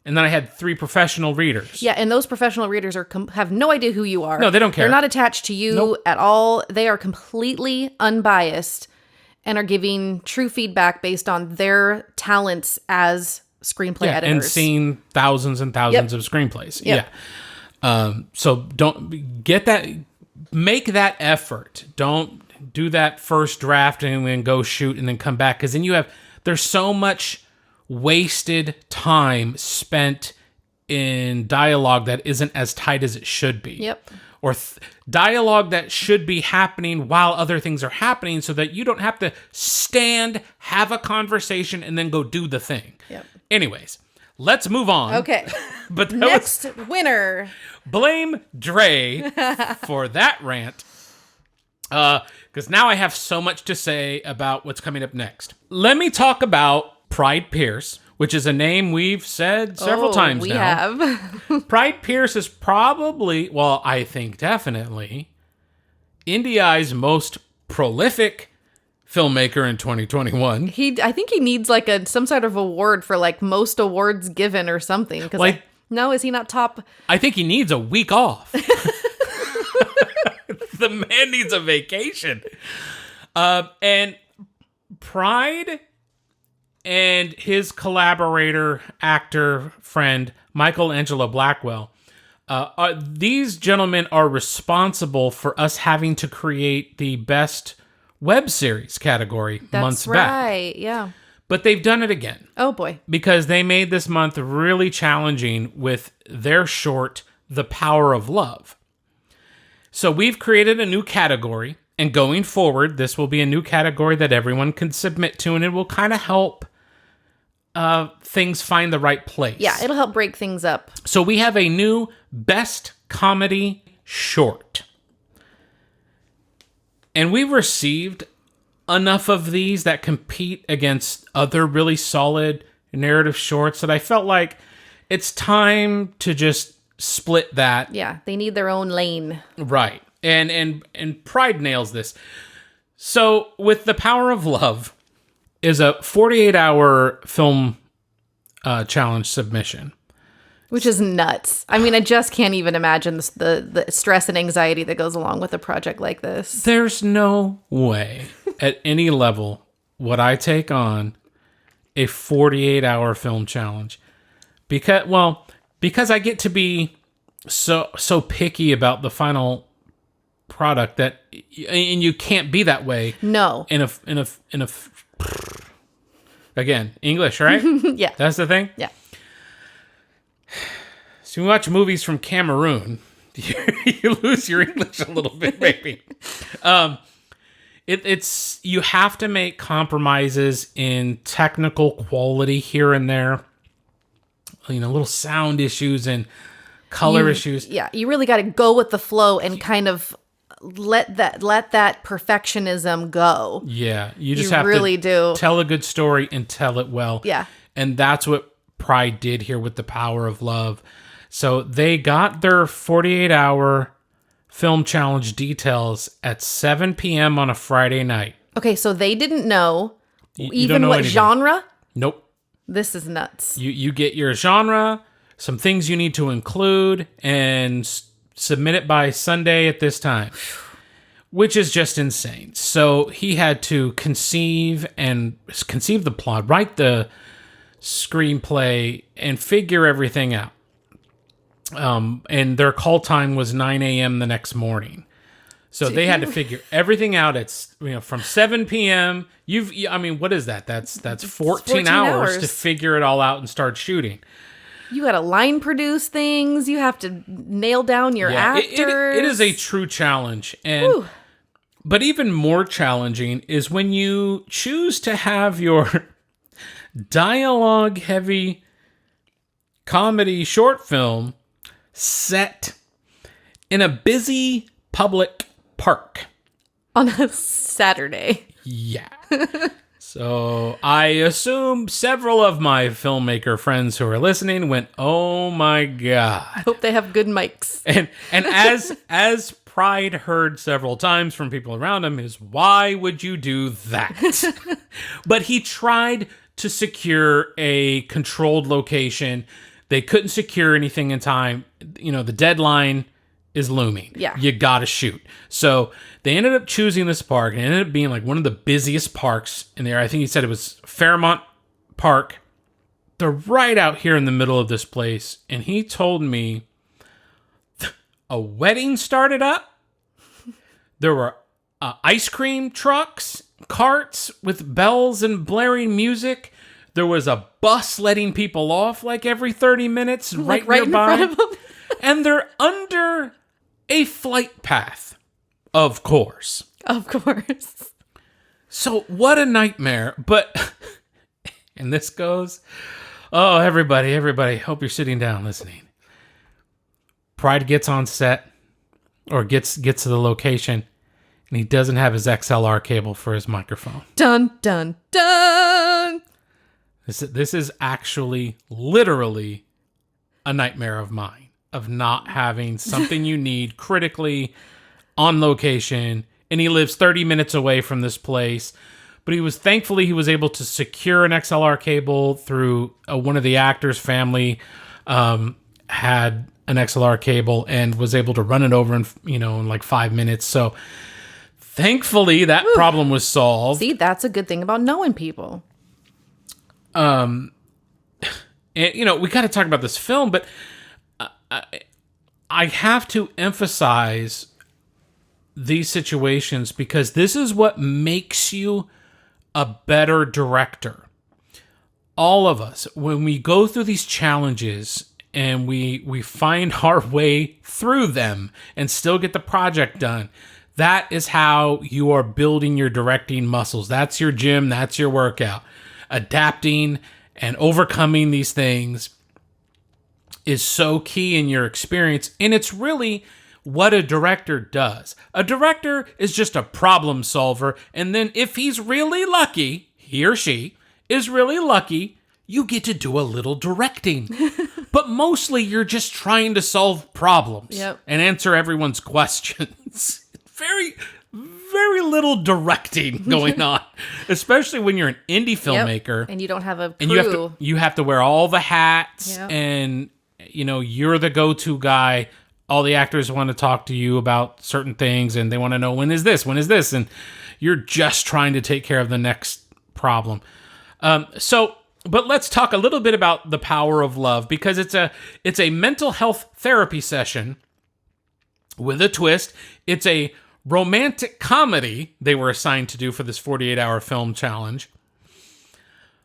And then I had 3 professional readers. Yeah, and those professional readers have no idea who you are. No, they don't care. They're not attached to you at all. They are completely unbiased and are giving true feedback based on their talents as screenplay editors. And seeing thousands and thousands of screenplays. Yep. Yeah. So don't get that. Make that effort. Don't do that first draft and then go shoot and then come back. Because then there's so much wasted time spent in dialogue that isn't as tight as it should be. Yep. Or dialogue that should be happening while other things are happening so that you don't have to stand, have a conversation, and then go do the thing. Yep. Anyways, let's move on. Okay. But that Next winner. blame Dre for that rant. Because now I have so much to say about what's coming up next. Let me talk about Pride Pierce, which is a name we've said several times now. We have. Pride Pierce is probably, well, I think definitely, IndieEye's most prolific filmmaker in 2021. I think he needs like some sort of award for like most awards given or something. Like, no, is he not top? I think he needs a week off. The man needs a vacation. And Pride and his collaborator, actor, friend, Michelangelo Blackwell, these gentlemen are responsible for us having to create the best web series category months back. That's right, yeah. But they've done it again. Oh, boy. Because they made this month really challenging with their short, The Power of Love. So we've created a new category, and going forward, this will be a new category that everyone can submit to, and it will kind of help things find the right place. Yeah, it'll help break things up. So we have a new Best Comedy Short. And we've received enough of these that compete against other really solid narrative shorts that I felt like it's time to just split that. Yeah, they need their own lane. Right. And Pride nails this. So with The Power of Love is a 48-hour film challenge submission. Which is nuts. I mean, I just can't even imagine the stress and anxiety that goes along with a project like this. There's no way at any level would I take on a 48-hour film challenge. Because I get to be so picky about the final product that, and you can't be that way. No. Again, English, right? Yeah. That's the thing? Yeah. So you watch movies from Cameroon, you lose your English a little bit, maybe. It's you have to make compromises in technical quality here and there. Little sound issues and color issues. Yeah, you really got to go with the flow and kind of let that perfectionism go. Yeah, you just really have to do tell a good story and tell it well. Yeah. And that's what Pride did here with The Power of Love. So they got their 48-hour film challenge details at 7 p.m. on a Friday night. Okay, so they didn't know You don't know what anything. genre? Nope. This is nuts. You get your genre, some things you need to include, and submit it by Sunday at this time, which is just insane. So he had to conceive the plot, write the screenplay, and figure everything out. And their call time was 9 a.m. the next morning. So they had to figure everything out. It's from 7 p.m. What is that? That's 14 hours to figure it all out and start shooting. You got to line produce things. You have to nail down your actors. It is a true challenge. But even more challenging is when you choose to have your dialogue-heavy comedy short film set in a busy public park. On a Saturday. Yeah. So I assume several of my filmmaker friends who are listening went, "Oh my God." I hope they have good mics. And as Pride heard several times from people around him is, "Why would you do that?" But he tried to secure a controlled location. They couldn't secure anything in time. The deadline is looming. Yeah. You gotta shoot. So they ended up choosing this park, and it ended up being like one of the busiest parks in there. I think he said it was Fairmont Park. They're right out here in the middle of this place. And he told me a wedding started up. There were ice cream trucks, carts with bells and blaring music. There was a bus letting people off like every 30 minutes right right nearby. in front of them. And they're under a flight path, of course. Of course. So what a nightmare. But, and this goes, oh, everybody, hope you're sitting down listening. Pride gets on set or gets to the location, and he doesn't have his XLR cable for his microphone. Dun, dun, dun. This is actually literally a nightmare of mine, of not having something you need critically on location. And he lives 30 minutes away from this place. But he was able to secure an XLR cable through one of the actors' family had an XLR cable and was able to run it over in like 5 minutes. So thankfully that problem was solved. See, that's a good thing about knowing people. And, we got to talk about this film, but I have to emphasize these situations because this is what makes you a better director. All of us, when we go through these challenges and we find our way through them and still get the project done, that is how you are building your directing muscles. That's your gym. That's your workout. Adapting and overcoming these things is so key in your experience. And it's really what a director does. A director is just a problem solver. And then if he's really lucky, he or she is really lucky, you get to do a little directing. But mostly you're just trying to solve problems and answer everyone's questions. Very, very little directing going on, especially when you're an indie filmmaker and you don't have a crew. And you have to wear all the hats and you're the go-to guy. All the actors want to talk to you about certain things and they want to know when is this, and you're just trying to take care of the next problem. But let's talk a little bit about The Power of Love, because it's a mental health therapy session with a twist. It's a romantic comedy they were assigned to do for this 48-hour film challenge.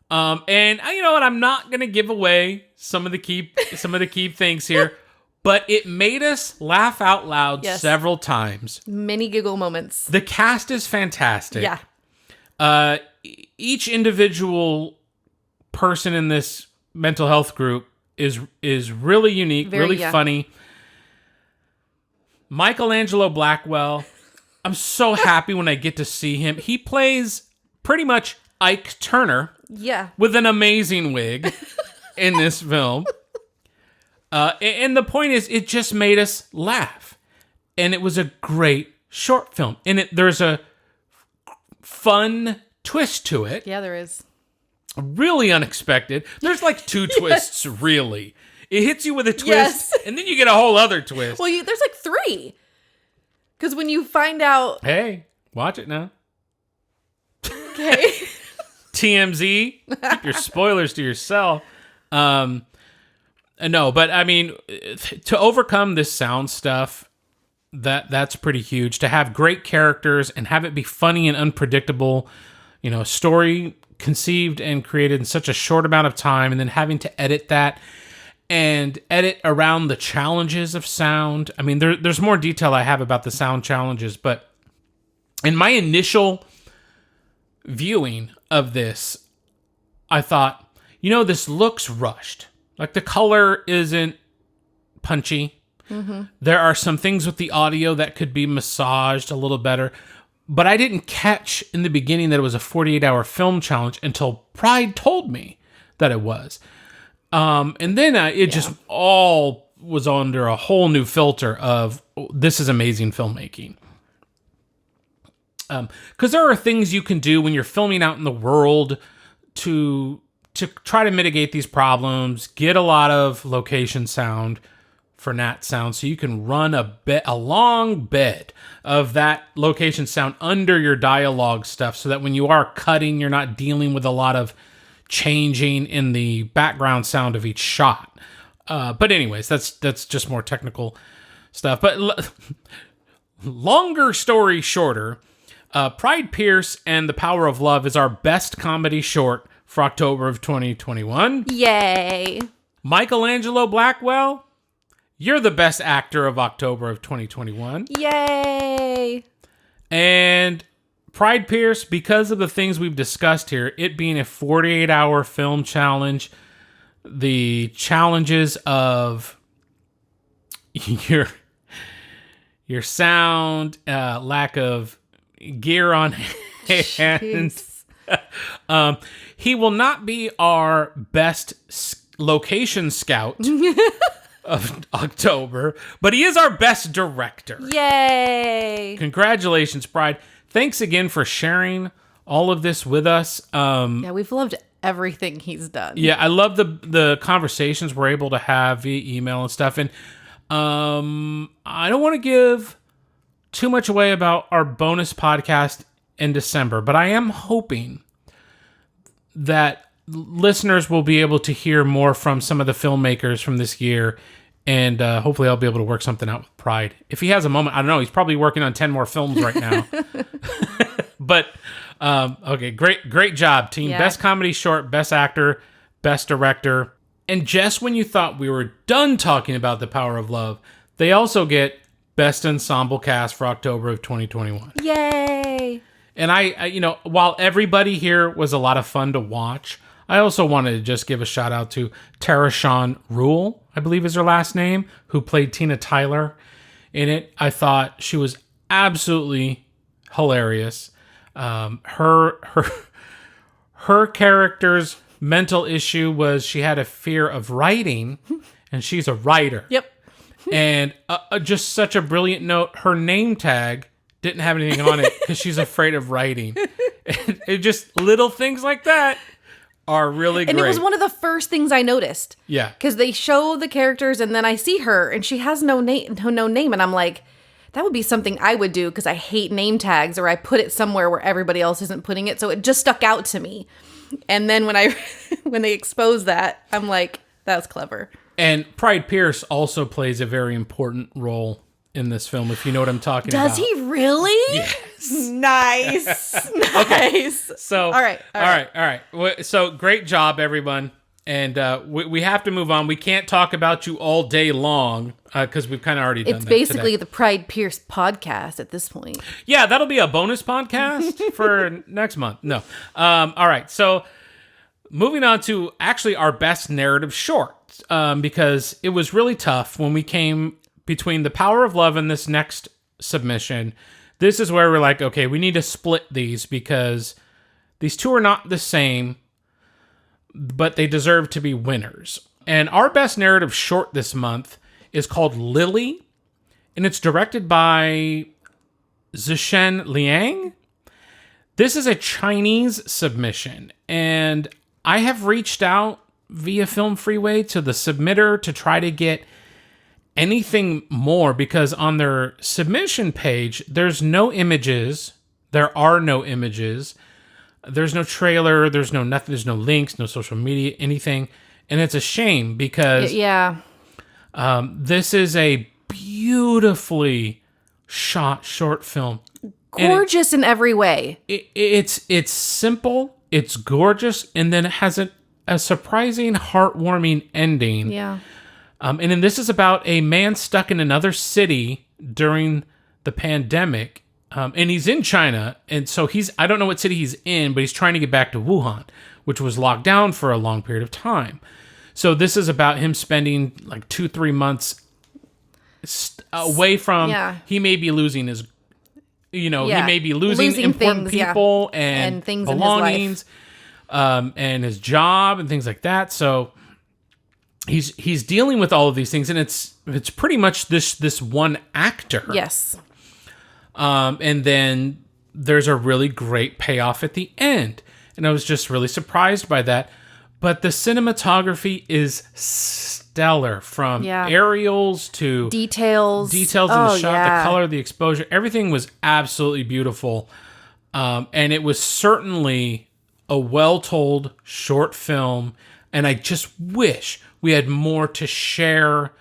And you know what? I'm not going to give away some of the key things here, but it made us laugh out loud several times. Many giggle moments. The cast is fantastic. Yeah. Each individual person in this mental health group is really unique, really funny. Michelangelo Blackwell, I'm so happy when I get to see him. He plays pretty much Ike Turner. Yeah. With an amazing wig in this film. And the point is, it just made us laugh. And it was a great short film. And there's a fun twist to it. Yeah, there is. Really unexpected. There's like two twists, really. It hits you with a twist, and then you get a whole other twist. Well, there's like 3. Because when you find out... Hey, watch it now. Okay. TMZ. Keep your spoilers to yourself. No, but I mean, to overcome this sound stuff, that's pretty huge. To have great characters and have it be funny and unpredictable, story conceived and created in such a short amount of time, and then having to edit that and edit around the challenges of sound. I mean, there's more detail I have about the sound challenges, but in my initial viewing of this, I thought, this looks rushed. Like the color isn't punchy. Mm-hmm. There are some things with the audio that could be massaged a little better. But I didn't catch in the beginning that it was a 48-hour film challenge until Pride told me that it was. And then it just all was under a whole new filter of, this is amazing filmmaking. Because there are things you can do when you're filming out in the world to try to mitigate these problems, get a lot of location sound for nat sound, so you can run a long bed of that location sound under your dialogue stuff, so that when you are cutting, you're not dealing with a lot of changing in the background sound of each shot. But anyways, that's just more technical stuff. But longer story shorter, Pride Pierce and The Power of Love is our best comedy short for October of 2021. Yay. Michelangelo Blackwell, you're the best actor of October of 2021. Yay. And Pride Pierce, because of the things we've discussed here, it being a 48-hour film challenge, the challenges of your sound, lack of gear on hands. He will not be our best location scout of October, but he is our best director. Yay. Congratulations, Pride. Thanks again for sharing all of this with us. Yeah, we've loved everything he's done. Yeah, I love the conversations we're able to have via email and stuff. And I don't want to give too much away about our bonus podcast in December, but I am hoping that listeners will be able to hear more from some of the filmmakers from this year, and hopefully I'll be able to work something out with Pride. If he has a moment, I don't know, he's probably working on 10 more films right now. But, okay, great job, team. Yeah. Best comedy short, best actor, best director. And just when you thought we were done talking about The Power of Love, they also get best ensemble cast for October of 2021. Yay. And I while everybody here was a lot of fun to watch, I also wanted to just give a shout out to Tara Shawn Rule, I believe is her last name, who played Tina Tyler in it. I thought she was absolutely hilarious. Her character's mental issue was she had a fear of writing, and she's a writer. Yep. And just such a brilliant note, her name tag didn't have anything on it because she's afraid of writing. It just little things like that are really great. And it was one of the first things I noticed. Yeah. Because they show the characters and then I see her and she has no name. And I'm like, that would be something I would do because I hate name tags, or I put it somewhere where everybody else isn't putting it. So it just stuck out to me. And then when they exposed that, I'm like, that's clever. And Pride Pierce also plays a very important role in this film, if you know what I'm talking about. Does he really? Yes. Nice. Okay. Nice. So, all right. So great job, everyone. And we have to move on. We can't talk about you all day long because we've kind of already done that. It's basically today. the Pride Pierce podcast at this point. Yeah, that'll be a bonus podcast for next month. No. All right. So moving on to actually our best narrative short, because it was really tough when we came between The Power of Love and this next submission. This is where we're like, okay, we need to split these because these two are not the same, but they deserve to be winners. And our best narrative short this month is called Lily, and it's directed by Zishen Liang. This is a Chinese submission, and I have reached out via Film Freeway to the submitter to try to get anything more, because on their submission page, there's no images. There are no images. There's no trailer. There's no nothing. There's no links, no social media, anything. And it's a shame because this is a beautifully shot short film. Gorgeous in every way. It's simple. It's gorgeous. And then it has a surprising, heartwarming ending. Yeah. And then this is about a man stuck in another city during the pandemic. And he's in China. And so I don't know what city he's in, but he's trying to get back to Wuhan, which was locked down for a long period of time. So this is about him spending like 2-3 months away from, he may be losing his, he may be losing important things, people and things belongings, in his life. And his job and things like that. So he's dealing with all of these things, and it's pretty much this one actor. Yes. And then there's a really great payoff at the end. And I was just really surprised by that. But the cinematography is stellar, from aerials to details in the shot, the color, the exposure. Everything was absolutely beautiful. And it was certainly a well-told short film. And I just wish we had more to share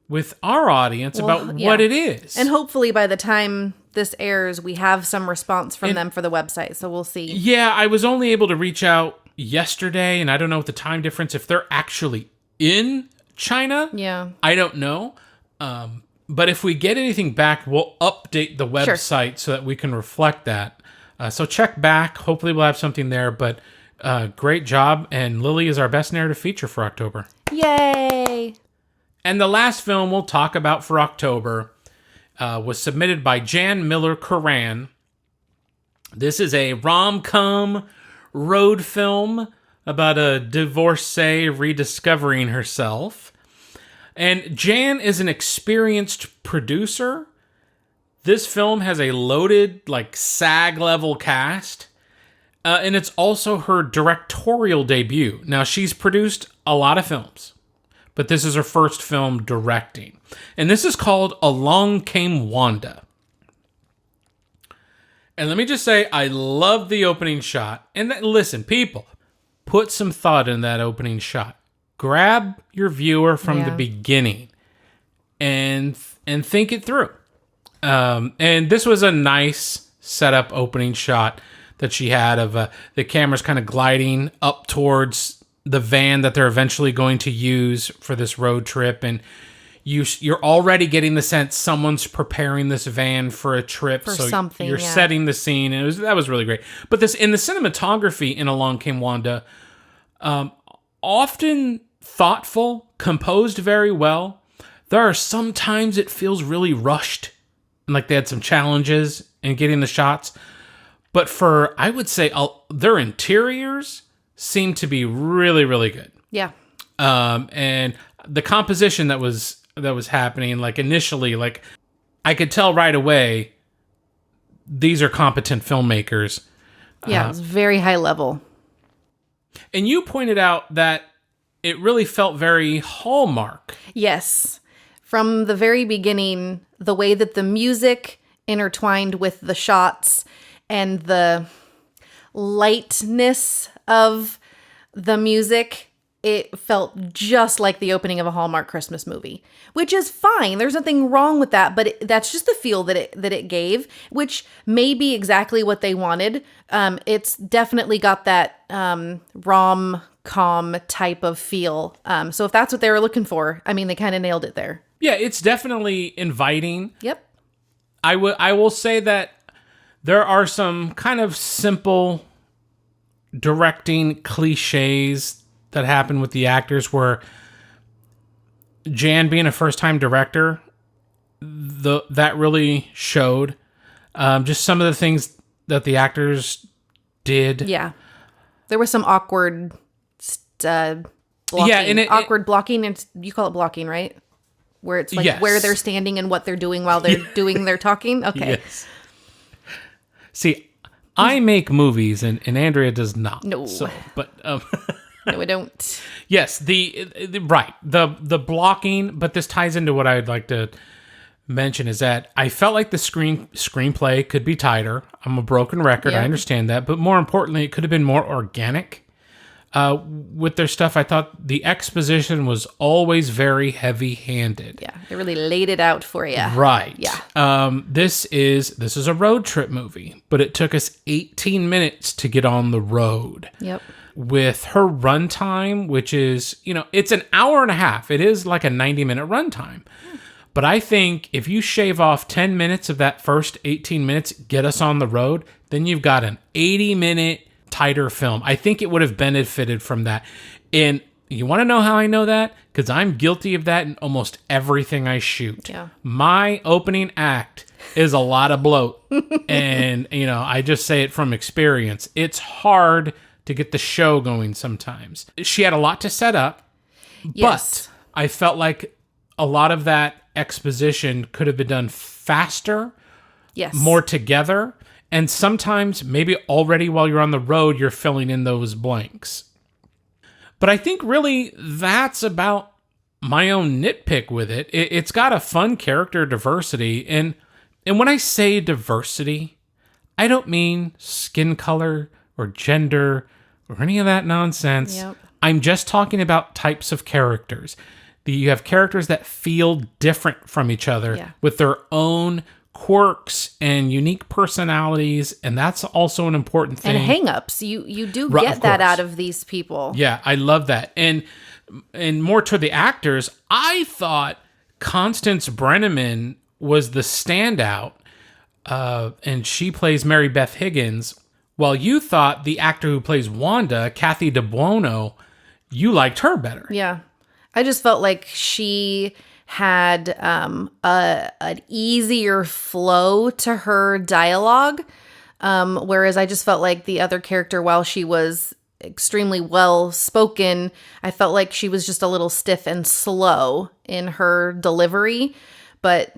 with our audience about what it is. And hopefully by the time this airs, we have some response from them for the website. So we'll see. Yeah, I was only able to reach out yesterday, and I don't know what the time difference, if they're actually in China. Yeah. I don't know. But if we get anything back, we'll update the website so that we can reflect that. So check back. Hopefully we'll have something there. But great job. And Lily is our best narrative feature for October. Yay! And the last film we'll talk about for October was submitted by Jan Miller Curran. This is a rom-com road film about a divorcee rediscovering herself. And Jan is an experienced producer. This film has a loaded, SAG-level cast. And it's also her directorial debut. Now, she's produced a lot of films, but this is her first film directing. And this is called Along Came Wanda. And let me just say, I love the opening shot. And listen, people, put some thought in that opening shot. Grab your viewer from the beginning and think it through. And this was a nice setup opening shot that she had of the camera's kind of gliding up towards the van that they're eventually going to use for this road trip. And you're already getting the sense someone's preparing this van for a trip. For so something, you're setting the scene. And that was really great. But this in the cinematography in Along Came Wanda, often thoughtful, composed very well. There are sometimes it feels really rushed, like they had some challenges in getting the shots. But I would say their interiors seem to be really, really good. Yeah. And the composition that was happening, initially, I could tell right away, these are competent filmmakers. Yeah, it's very high level. And you pointed out that it really felt very Hallmark. Yes. From the very beginning, the way that the music intertwined with the shots and the lightness of the music, it felt just like the opening of a Hallmark Christmas movie, which is fine. There's nothing wrong with that, but that's just the feel that it gave, which may be exactly what they wanted. It's definitely got that rom-com type of feel. So if that's what they were looking for, I mean, they kind of nailed it there. Yeah, it's definitely inviting. Yep. I will say that there are some kind of simple directing cliches that happen with the actors where Jan being a first-time director, that really showed. Just some of the things that the actors did. Yeah. There was some awkward blocking. Yeah, and awkward blocking. And you call it blocking, right? Where it's yes. where they're standing and what they're doing while they're doing their talking. Okay. Yes. See, I make movies and Andrea does not. No. So, but No, I don't. yes, the blocking, but this ties into what I'd like to mention is that I felt like the screenplay could be tighter. I'm a broken record. Yeah. I understand that, but more importantly, it could have been more organic. With their stuff, I thought the exposition was always very heavy-handed. Yeah, they really laid it out for you. Right. Yeah. This is a road trip movie, but it took us 18 minutes to get on the road. Yep. With her runtime, which is, it's an hour and a half. It is like a 90-minute runtime. But I think if you shave off 10 minutes of that first 18 minutes, get us on the road, then you've got an 80-minute tighter film. I think it would have benefited from that. And you want to know how I know that? Because I'm guilty of that in almost everything I shoot. Yeah. My opening act is a lot of bloat. And, I just say it from experience. It's hard to get the show going sometimes. She had a lot to set up, Yes. but I felt like a lot of that exposition could have been done faster, Yes. more together. And sometimes, maybe already while you're on the road, you're filling in those blanks. But I think really that's about my own nitpick with it. It's got a fun character diversity. And when I say diversity, I don't mean skin color or gender or any of that nonsense. Yep. I'm just talking about types of characters. You have characters that feel different from each other Yeah. with their own quirks and unique personalities, and that's also an important thing. And hang-ups. You do Right, get of that course. out of these people. Yeah, I love that. And more to the actors, I thought Constance Brenneman was the standout, and she plays Mary Beth Higgins, while you thought the actor who plays Wanda, Kathy DeBuono, you liked her better. Yeah. I just felt like she had an easier flow to her dialogue, whereas I just felt like the other character, while she was extremely well spoken, I felt like she was just a little stiff and slow in her delivery. But,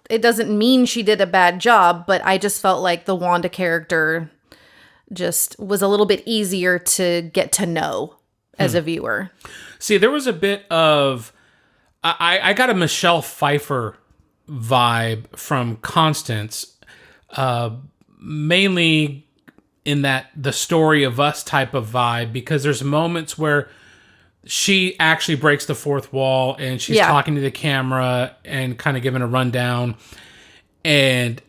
it doesn't mean she did a bad job, but I just felt like the Wanda character just was a little bit easier to get to know as a viewer. See, there was a bit of... I got a Michelle Pfeiffer vibe from Constance, mainly in that the story of us type of vibe, because there's moments where she actually breaks the fourth wall and she's talking to the camera and kind of giving a rundown. And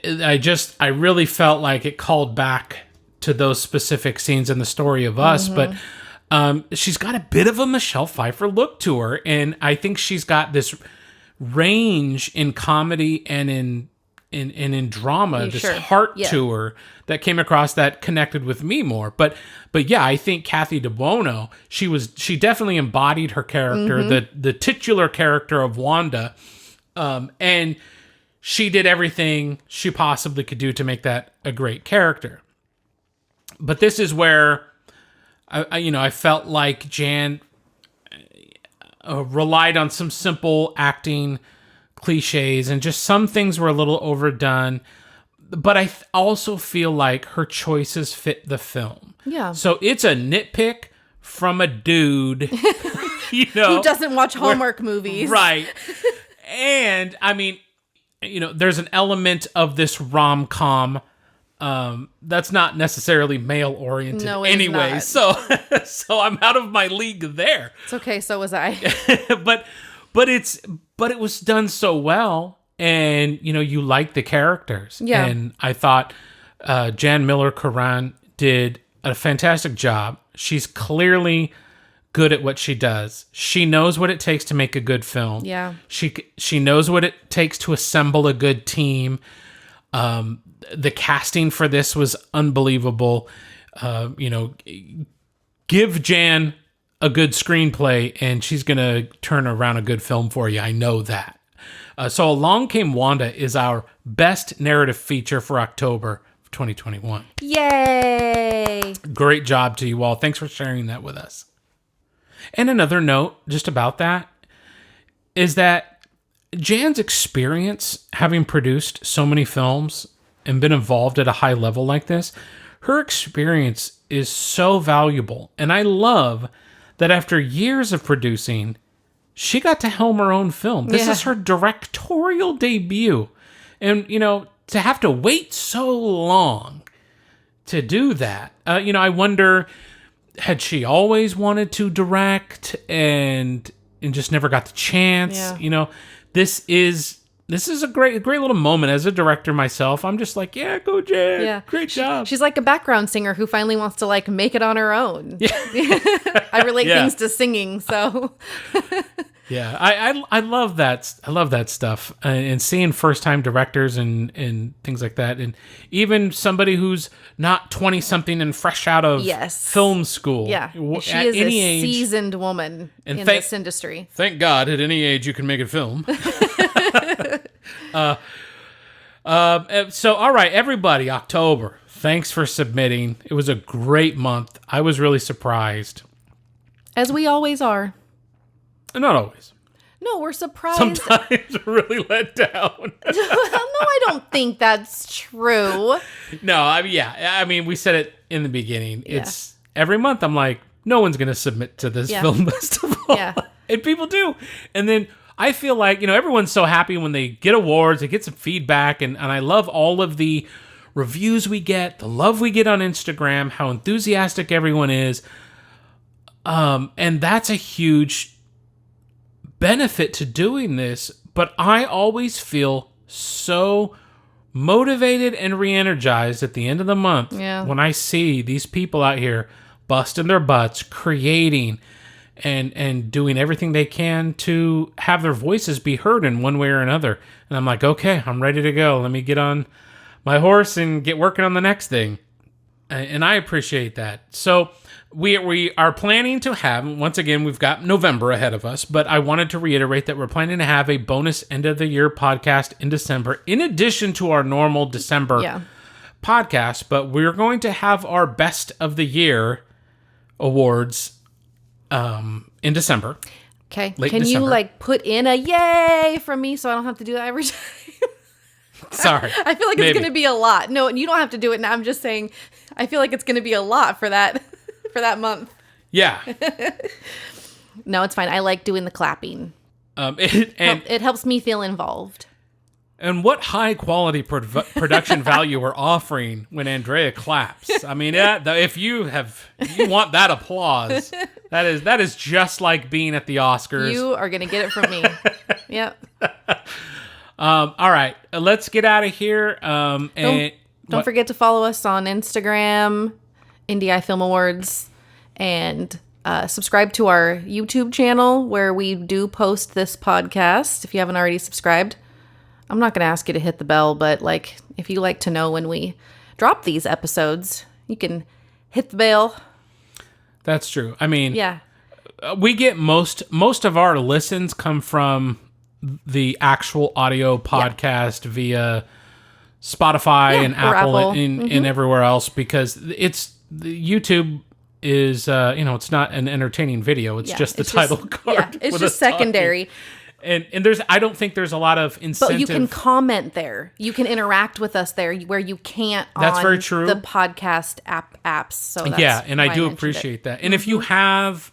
I really felt like it called back to those specific scenes in the story of us. But she's got a bit of a Michelle Pfeiffer look to her. And I think she's got this range in comedy and in drama, this heart to her that came across that connected with me more. But yeah, I think Kathy DeBuono, she definitely embodied her character, the titular character of Wanda, and she did everything she possibly could do to make that a great character. But this is where I felt like Jan relied on some simple acting cliches, and just some things were a little overdone. But I also feel like her choices fit the film. Yeah. So it's a nitpick from a dude, who doesn't watch Hallmark movies. Right. And I mean, there's an element of this rom-com that's not necessarily male oriented anyway. Not. So I'm out of my league there. It's okay, so was I. but it was done so well, and you like the characters. Yeah. And I thought Jan Miller-Karan did a fantastic job. She's clearly good at what she does. She knows what it takes to make a good film. Yeah. She knows what it takes to assemble a good team. The casting for this was unbelievable. Give Jan a good screenplay and she's going to turn around a good film for you. I know that. So Along Came Wanda is our best narrative feature for October of 2021. Yay! Great job to you all. Thanks for sharing that with us. And another note just about that is that Jan's experience having produced so many films and been involved at a high level like this, her experience is so valuable. And I love that after years of producing, she got to helm her own film. This is her directorial debut. And, to have to wait so long to do that, I wonder, had she always wanted to direct and just never got the chance? Yeah. This is a great little moment. As a director myself, I'm just like, yeah, go Jan. Yeah. Great job. She's like a background singer who finally wants to make it on her own. Yeah. I relate things to singing, so. Yeah, I love that. I love that stuff, and seeing first time directors and things like that, and even somebody who's not 20 something and fresh out of film school. Yeah, she is a seasoned woman in this industry. Thank God, at any age you can make a film. So, all right, everybody, October. Thanks for submitting. It was a great month. I was really surprised. As we always are. Not always. No, we're surprised. Sometimes we're really let down. No, I don't think that's true. No, I mean, we said it in the beginning. Yeah. It's every month I'm like, no one's going to submit to this film festival. Yeah. And people do. And then I feel like, everyone's so happy when they get awards, they get some feedback, and I love all of the reviews we get, the love we get on Instagram, how enthusiastic everyone is. And that's a huge benefit to doing this, but I always feel so motivated and re-energized at the end of the month when I see these people out here busting their butts, creating and doing everything they can to have their voices be heard in one way or another. And I'm like, okay, I'm ready to go. Let me get on my horse and get working on the next thing. And I appreciate that. So we are planning to have, once again, we've got November ahead of us, but I wanted to reiterate that we're planning to have a bonus end of the year podcast in December, in addition to our normal December podcast. But we're going to have our best of the year awards in December. Okay. Late Can December. you like put in a yay from me so I don't have to do that every time? Sorry. I feel like it's going to be a lot. No, you don't have to do it now. I'm just saying I feel like it's going to be a lot for that for that month. Yeah. No, it's fine. I like doing the clapping. It helps me feel involved. And what high quality production value we're offering when Andrea claps. I mean, if you want that applause, that is just like being at the Oscars. You are going to get it from me. Yep. All right, let's get out of here. Don't forget to follow us on Instagram, IndieEye Film Awards, and subscribe to our YouTube channel where we do post this podcast. If you haven't already subscribed, I'm not going to ask you to hit the bell, but like if you like to know when we drop these episodes, you can hit the bell. That's true. I mean, yeah, we get most of our listens come from the actual audio podcast via Spotify and Apple. And everywhere else, because the YouTube is it's not an entertaining video. It's just the title card. Yeah, it's just secondary. And I don't think there's a lot of incentive. But you can comment there. You can interact with us there where you can't that's on very true. The podcast apps. So that's and I do appreciate that. And if you have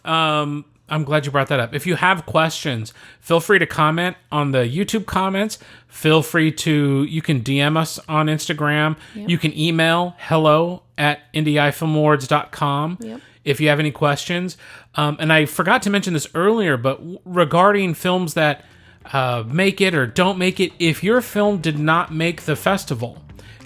I'm glad you brought that up. If you have questions, feel free to comment on the YouTube comments. You can DM us on Instagram. Yep. You can email hello@IndieEyeFilmAwards.com if you have any questions. And I forgot to mention this earlier, but regarding films that make it or don't make it, if your film did not make the festival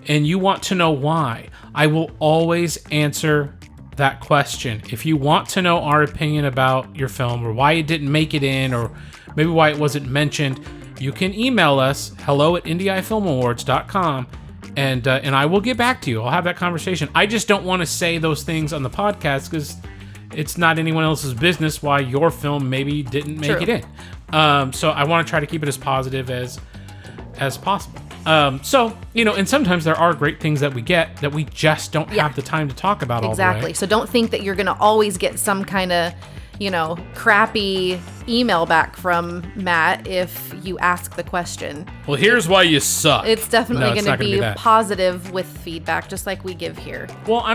and you want to know why, I will always answer that question. If you want to know our opinion about your film or why it didn't make it in or maybe why it wasn't mentioned, you can email us hello@IndieEyeFilmAwards.com and I will get back to you. I'll have that conversation. I just don't want to say those things on the podcast because it's not anyone else's business why your film maybe didn't make it in. So I want to try to keep it as positive as possible. And sometimes there are great things that we get that we just don't have the time to talk about all the way. Exactly. So don't think that you're going to always get some kind of, crappy email back from Matt if you ask the question. Well, here's why you suck. It's definitely going to be positive with feedback, just like we give here. Well,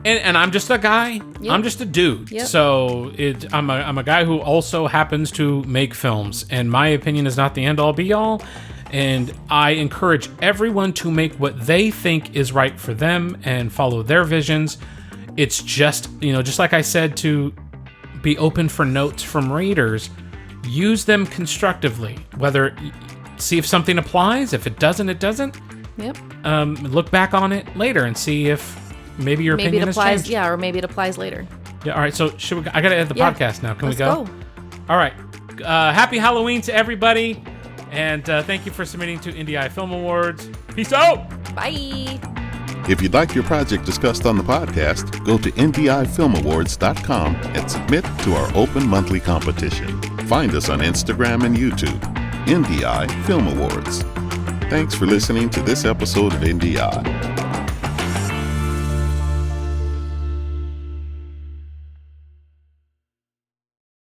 and I'm just a guy. Yep. I'm just a dude. Yep. So I'm a guy who also happens to make films, and my opinion is not the end all be all. And I encourage everyone to make what they think is right for them and follow their visions. It's just, just like I said, to be open for notes from readers, use them constructively. See if something applies. If it doesn't, it doesn't. Yep. Look back on it later and see if maybe your opinion has changed. Yeah, or maybe it applies later. Yeah. All right. So I got to end the podcast now. Can we go? All right. Happy Halloween to everybody. And thank you for submitting to IndieEye Film Awards. Peace out. Bye. If you'd like your project discussed on the podcast, go to IndieEyeFilmAwards.com and submit to our open monthly competition. Find us on Instagram and YouTube, IndieEye Film Awards. Thanks for listening to this episode of IndieEye.